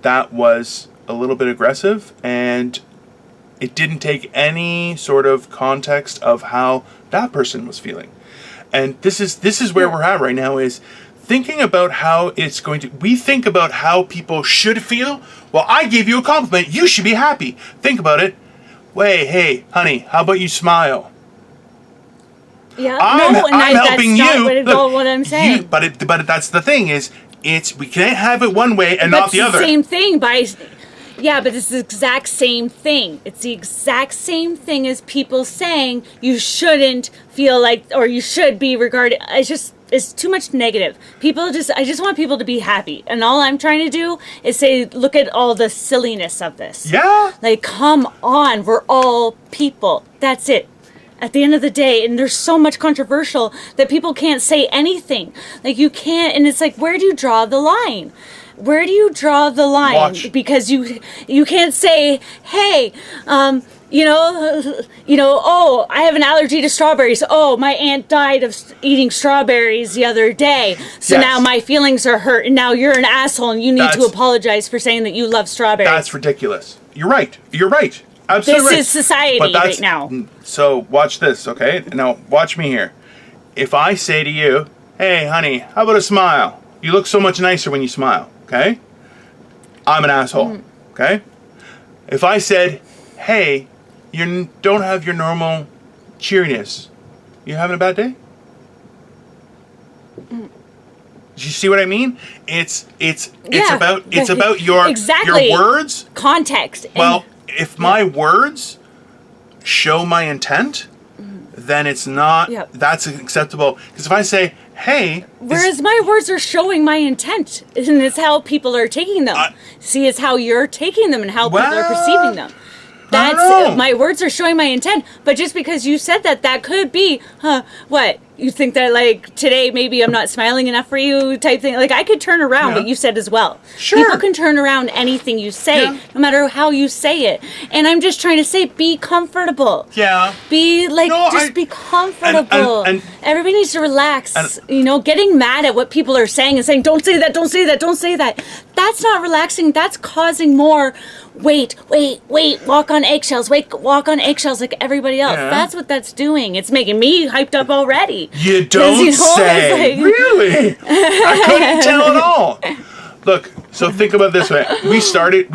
That was a little bit aggressive. And it didn't take any sort of context of how that person was feeling. And this is where we're at right now is thinking about how it's going to... We think about how people should feel. Well, I gave you a compliment. You should be happy. Think about it. Wait, hey, honey, how about you smile? Yeah, I'm helping you. Look, what I'm saying. But that's the thing is, we can't have it one way and not the other. It's the same thing Yeah, but it's the exact same thing. It's the exact same thing as people saying you shouldn't feel like, or you should be regarded. It's too much negative. I just want people to be happy. And all I'm trying to do is say, look at all the silliness of this. Yeah. Like, come on, we're all people. That's it. At the end of the day, and there's so much controversial that people can't say anything. Like, you can't, and it's like, where do you draw the line? Where do you draw the line? Watch. Because you can't say, hey, oh, I have an allergy to strawberries. Oh, my aunt died of eating strawberries the other day. So now my feelings are hurt, and now you're an asshole, and you need to apologize for saying that you love strawberries. That's ridiculous. You're right. Absolutely. This is society right now. So watch this, okay? Now watch me here. If I say to you, hey, honey, how about a smile? You look so much nicer when you smile, okay? I'm an asshole, okay? If I said, hey, you don't have your normal cheeriness, you having a bad day? Do you see what I mean? It's about your words. Context. Well, if my words show my intent, then it's not, that's acceptable. Because if I say, hey... Whereas my words are showing my intent, and it's how people are taking them. See, it's how you're taking them and how people are perceiving them. That's my words are showing my intent, but just because you said that could be, what? You think that, like, today maybe I'm not smiling enough for you type thing? Like, I could turn around what you said as well. Sure. People can turn around anything you say, no matter how you say it. And I'm just trying to say, be comfortable. Yeah. Be, like, be comfortable. And everybody needs to relax. Getting mad at what people are saying and saying, don't say that, don't say that, don't say that. That's not relaxing. That's causing more... Wait, walk on eggshells, walk on eggshells like everybody else. Yeah. That's what that's doing. It's making me hyped up already. You don't say. Really? I couldn't tell at all. Look, so think about it this way. We started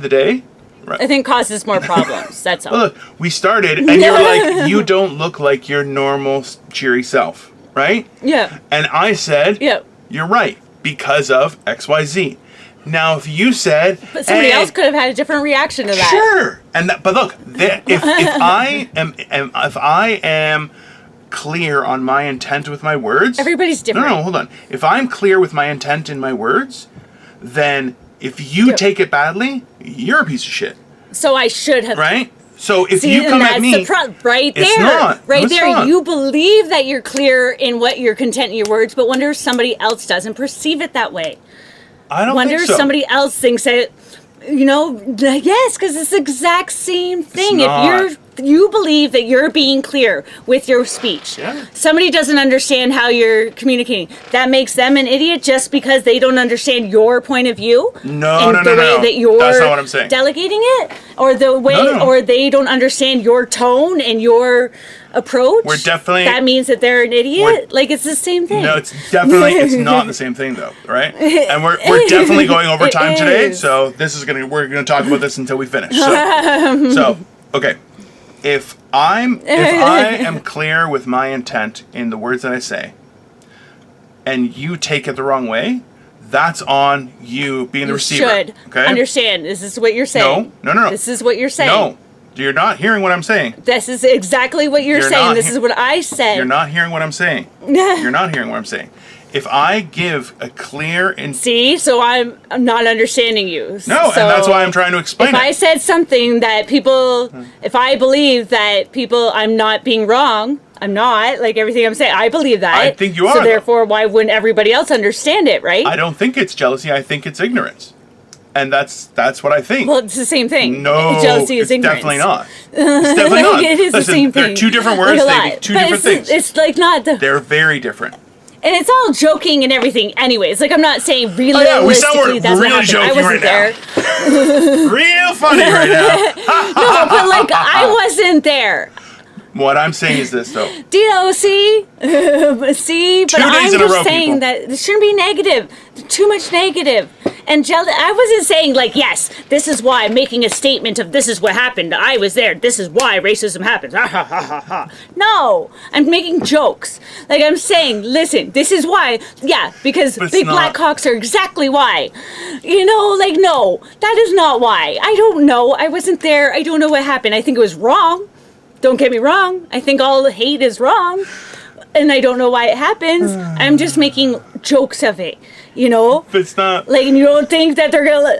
the day. Right. I think causes more problems. That's all. Well, look, we started and you're like, you don't look like your normal cheery self, right? Yeah. And I said, Yeah. you're right, because of XYZ. Now, if you said, but somebody else could have had a different reaction to that. Sure. But look, if I am clear on my intent with my words, everybody's different. No, hold on. If I'm clear with my intent in my words, then if you take it badly, you're a piece of shit. So I should have. Right? So if you come at me, right there, it's not. Right No, it's there, not. you believe that you're clear in what your content in your words, but wonder if somebody else doesn't perceive it that way. I don't wonder think so. if somebody else thinks that, yes, because it's the exact same thing. If you believe that you're being clear with your speech, somebody doesn't understand how you're communicating. That makes them an idiot just because they don't understand your point of view. No. That you're That's not what I'm saying. Delegating it, or the way, or they don't understand your tone and your approach. We're definitely. That means that they're an idiot. Like it's the same thing. No, it's not the same thing though, right? And we're definitely going over time today, so we're gonna talk about this until we finish. So okay. If I am clear with my intent in the words that I say, and you take it the wrong way, that's on you being the receiver. You should understand. This is what you're saying. No. This is what you're saying. No, you're not hearing what I'm saying. This is exactly what you're saying. This is what I said. You're not hearing what I'm saying. You're not hearing what I'm saying. If I give a clear so I'm not understanding you. No, and that's why I'm trying to explain it. If I said something that people, if I believe that people, I'm not being wrong, I'm not, like everything I'm saying, I believe that. I think you are. So therefore, why wouldn't everybody else understand it, right? I don't think it's jealousy, I think it's ignorance. And that's what I think. Well, it's the same thing. No, jealousy is ignorance. Definitely not. It's definitely not. It is the same thing. They're two different words, they mean two different things. It's like not the... They're very different. And it's all joking and everything anyways. Like, I'm not saying realistically we sound that's really what happened. joking I wasn't right there. Real funny right now. No, but like, I wasn't there. What I'm saying is this, though. Dino, see? But I'm just saying people. that it shouldn't be negative. Too much negative. And I wasn't saying, like, yes, this is why I'm making a statement of this is what happened. I was there. This is why racism happens. Ha, ha, ha, ha, ha. No, I'm making jokes. Like, I'm saying, listen, this is why. Yeah, because big black cocks are exactly why. No, that is not why. I don't know. I wasn't there. I don't know what happened. I think it was wrong. Don't get me wrong. I think all hate is wrong. And I don't know why it happens. I'm just making jokes of it. But it's not. Like, and you don't think that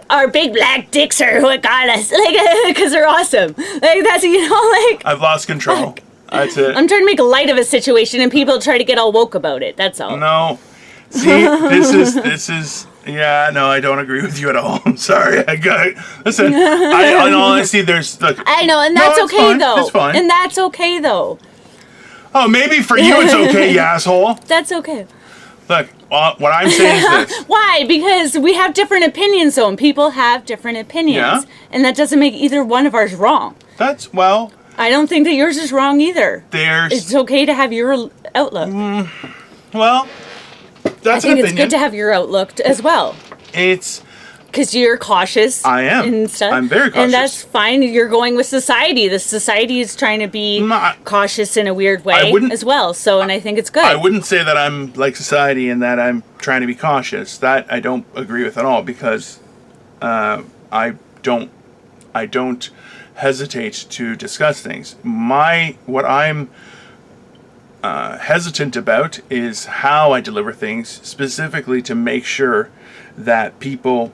our big black dicks are what got us. Like, because they're awesome. Like, that's, like. I've lost control. That's it. I'm trying to make light of a situation and people try to get all woke about it. That's all. No. See, this is. Yeah, no, I don't agree with you at all. I'm sorry. Listen, in all honesty, there's... Look, I know, and that's okay, though. It's fine. And that's okay, though. Oh, maybe for you it's okay, you asshole. That's okay. Look, what I'm saying is this. Why? Because we have different opinions, though, and people have different opinions. Yeah. And that doesn't make either one of ours wrong. I don't think that yours is wrong either. It's okay to have your outlook. That's I think it's good to have your outlook as well. It's... Because you're cautious. I am. And stuff. I'm very cautious. And that's fine. You're going with society. The society is trying to be cautious in a weird way as well. So, and I think it's good. I wouldn't say that I'm like society and that I'm trying to be cautious. That I don't agree with at all because I don't hesitate to discuss things. What I'm hesitant about is how I deliver things, specifically to make sure that people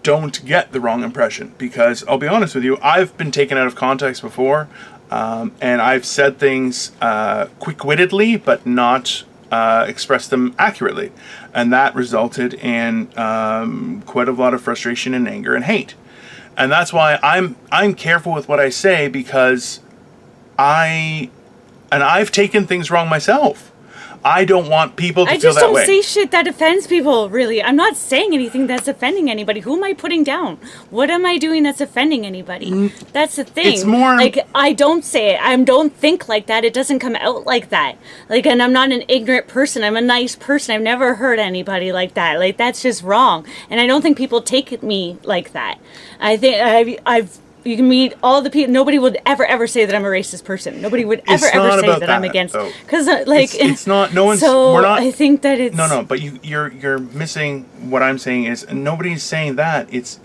don't get the wrong impression. Because I'll be honest with you, I've been taken out of context before, and I've said things quick-wittedly, but not expressed them accurately, and that resulted in quite a lot of frustration and anger and hate. And that's why I'm careful with what I say, because I've taken things wrong myself. I don't want people to feel that way. I just don't say shit that offends people, really. I'm not saying anything that's offending anybody. Who am I putting down? What am I doing that's offending anybody? That's the thing. It's more... Like, I don't say it. I don't think like that. It doesn't come out like that. Like, and I'm not an ignorant person. I'm a nice person. I've never hurt anybody like that. Like, that's just wrong. And I don't think people take me like that. I think You can meet all the people. Nobody would ever say that I'm a racist person. Nobody would ever say that I'm against. Because it's not. No one's. So we're not. I think that it's no. But you're missing what I'm saying is nobody's saying that. It's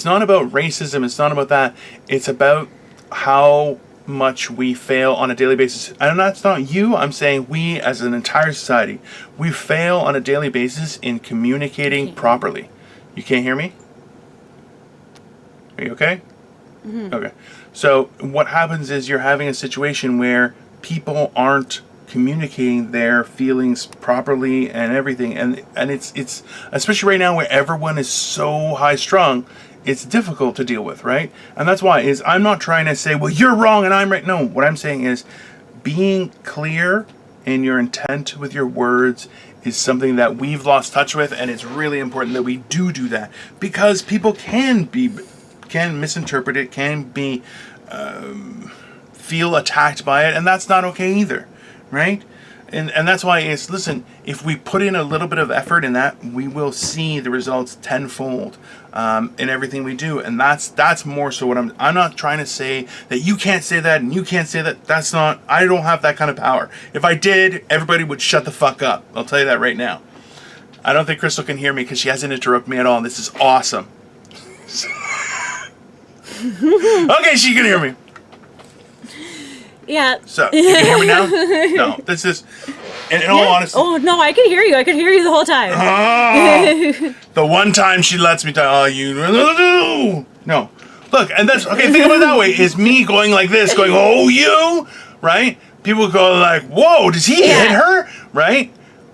not about racism. It's not about that. It's about how much we fail on a daily basis. And that's not you. I'm saying we as an entire society, we fail on a daily basis in communicating properly. You can't hear me? Are you okay? Mm-hmm. Okay. So what happens is you're having a situation where people aren't communicating their feelings properly and everything, and it's especially right now where everyone is so high strung, it's difficult to deal with, right? And that's why is I'm not trying to say, well, you're wrong and I'm right. No, what I'm saying is being clear in your intent with your words is something that we've lost touch with, and it's really important that we do that, because people can misinterpret it, can be feel attacked by it, and that's not okay either, right? And that's why it's, listen, if we put in a little bit of effort in that, we will see the results tenfold in everything we do. And that's more so what I'm not trying to say that you can't say that and you can't say that. That's not, I don't have that kind of power. If I did, everybody would shut the fuck up. I'll tell you that right now. I don't think Crystal can hear me because she hasn't interrupted me at all. This is awesome. Okay, she can hear me. Yeah. So, you can hear me now? No, this is, in all honesty. Oh, no, I could hear you. I could hear you the whole time. The one time she lets me talk, no. Look, and that's, okay, think about it that way, is me going like this, going, oh, you, right? People go like, whoa, does he hit her, right?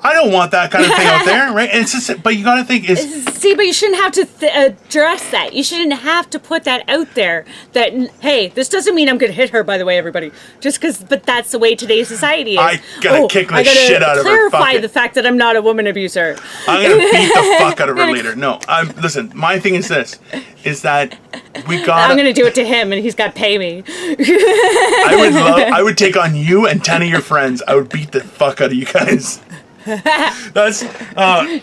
I don't want that kind of thing out there, right? And it's just, but you gotta think is. See, but you shouldn't have to address that. You shouldn't have to put that out there. That, hey, this doesn't mean I'm gonna hit her. By the way, everybody, just because. But that's the way today's society is. I gotta kick the shit out of her. Clarify the fact that I'm not a woman abuser. I'm gonna beat the fuck out of her later. No, listen. My thing is this: is that we got. I'm gonna do it to him, and he's got to pay me. I would take on you and 10 of your friends. I would beat the fuck out of you guys. That's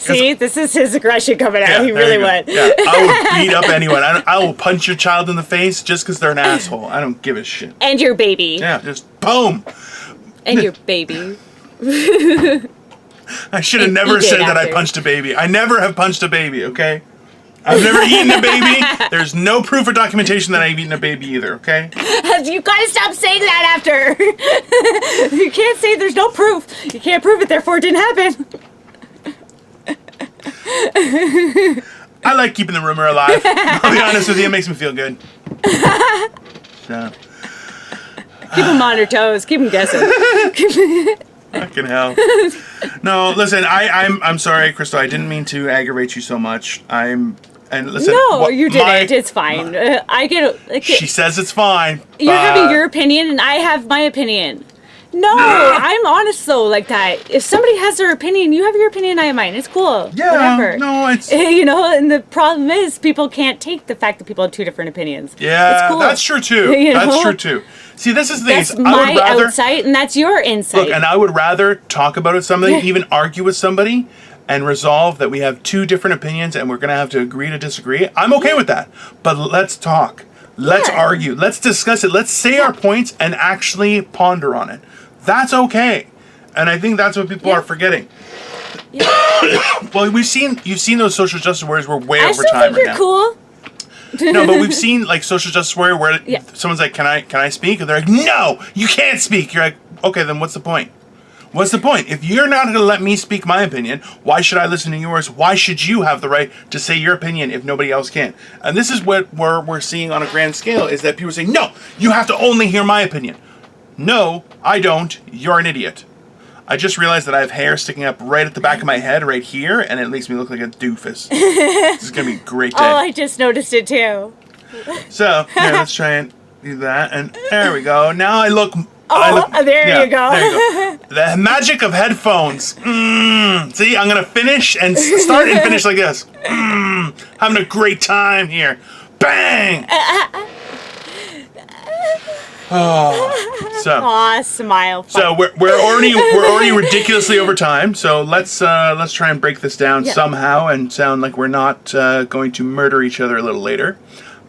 see, this is his aggression coming out. Yeah, he really would. Yeah, I would beat up anyone. I will punch your child in the face just because they're an asshole. I don't give a shit. And your baby. Yeah, just boom. And your baby. I should have never said that I punched a baby. I never have punched a baby. Okay. I've never eaten a baby. There's no proof or documentation that I've eaten a baby either, okay? You gotta stop saying that after. You can't say there's no proof. You can't prove it, therefore it didn't happen. I like keeping the rumor alive. I'll be honest with you, it makes me feel good. So. Keep them on their toes. Keep them guessing. Fucking hell. No, listen, I'm sorry, Crystal. I didn't mean to aggravate you so much. And listen, no, you didn't. It's fine. I get it. She says it's fine. You're having your opinion, and I have my opinion. No, I'm honest though, like that. If somebody has their opinion, you have your opinion, I have mine. It's cool. Yeah, whatever. No, it's and the problem is people can't take the fact that people have two different opinions. Yeah, it's cool. That's true too. That's true too. See, this is the thing. That's my outside, and that's your insight. Look, and I would rather talk about it, something, even argue with somebody, and resolve that we have two different opinions and we're going to have to agree to disagree. I'm okay with that. But let's talk. Let's argue. Let's discuss it. Let's say our points and actually ponder on it. That's okay. And I think that's what people are forgetting. Yeah. Well, you've seen those social justice warriors. We're way over time right now. Cool. No, but we've seen like social justice warrior where someone's like, "Can I speak?" And they're like, "No, you can't speak." You're like, "Okay, then what's the point? What's the point? If you're not going to let me speak my opinion, why should I listen to yours? Why should you have the right to say your opinion if nobody else can?" And this is what we're seeing on a grand scale, is that people say, "No, you have to only hear my opinion." No, I don't. You're an idiot. I just realized that I have hair sticking up right at the back of my head right here, and it makes me look like a doofus. This is going to be a great day. Oh, I just noticed it too. So, let's try and do that. And there we go. Now I look... There you go. The magic of headphones. See, I'm going to finish and start and finish like this. Having a great time here. Bang! Smile. So we're already ridiculously over time. So let's try and break this down somehow and sound like we're not going to murder each other a little later.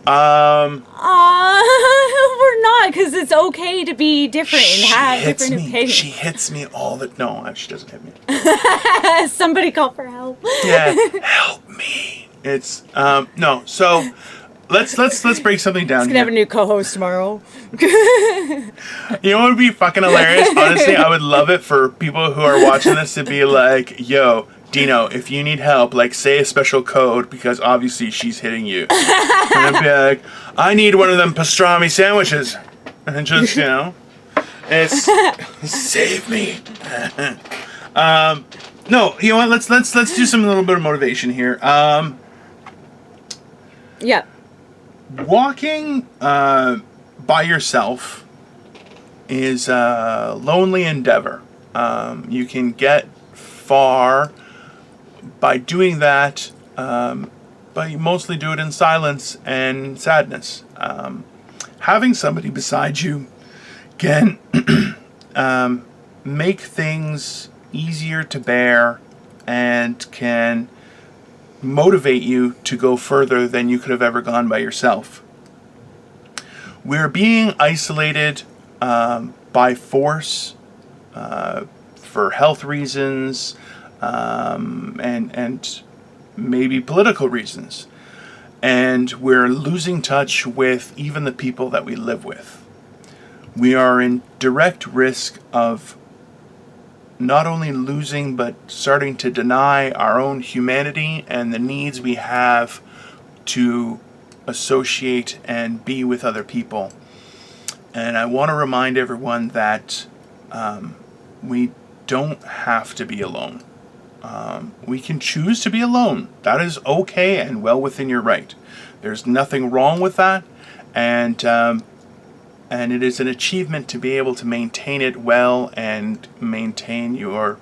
We're not, because it's okay to be different and have different opinions. She hits me all the... No, she doesn't hit me. Somebody call for help. Yeah, help me. It's, no, so... Let's break something down. He's gonna have a new co-host tomorrow. You know what would be fucking hilarious? Honestly, I would love it for people who are watching this to be like, yo, Dino, if you need help, like, say a special code, because obviously she's hitting you. And I'd be like, I need one of them pastrami sandwiches. And just, you know, it's, save me. No, you know what, let's do some little bit of motivation here. Yeah. Walking by yourself is a lonely endeavor. You can get far by doing that, but you mostly do it in silence and sadness. Having somebody beside you can make things easier to bear and can motivate you to go further than you could have ever gone by yourself. We're being isolated by force for health reasons and maybe political reasons. And we're losing touch with even the people that we live with. We are in direct risk of not only losing but starting to deny our own humanity and the needs we have to associate and be with other people. And I want to remind everyone that we don't have to be alone. We can choose to be alone. That is okay and well within your right. There's nothing wrong with that, and it is an achievement to be able to maintain it well and maintain your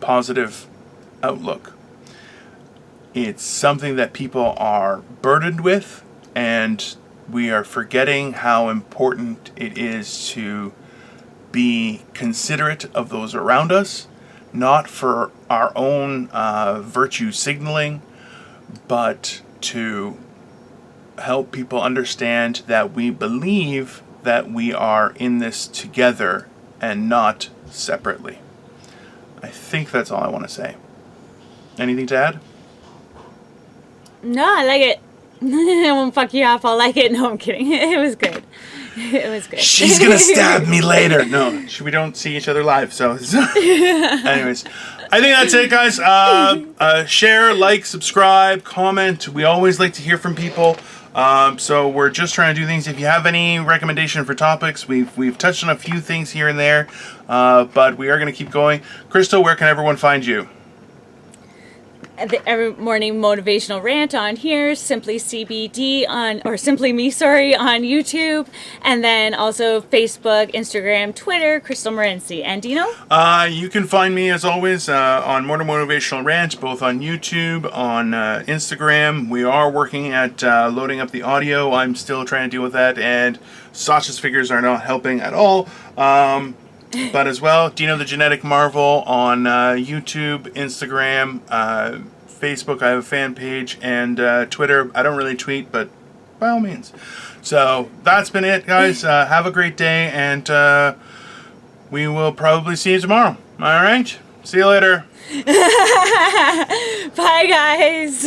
positive outlook. It's something that people are burdened with, and we are forgetting how important it is to be considerate of those around us, not for our own virtue signaling, but to help people understand that we believe that we are in this together and not separately. I think that's all I want to say. Anything to add? No, I like it. I won't fuck you off. I'll like it. No, I'm kidding. It was good. It was good. She's gonna stab me later. No, we don't see each other live, so. Anyways, I think that's it, guys. Share, like, subscribe, comment. We always like to hear from people. So we're just trying to do things. If you have any recommendation for topics, we've touched on a few things here and there, but we are going to keep going. Crystal, where can everyone find you? Every morning motivational rant on here, simply CBD simply me, on YouTube, and then also Facebook, Instagram, Twitter, Crystal Morency. And Dino? You can find me as always on Morning Motivational Rant, both on YouTube, on Instagram. We are working at loading up the audio. I'm still trying to deal with that, and Sasha's figures are not helping at all. But as well, Dino the Genetic Marvel on YouTube, Instagram, Facebook. I have a fan page, and Twitter. I don't really tweet, but by all means. So that's been it, guys. Have a great day, and we will probably see you tomorrow. All right? See you later. Bye, guys.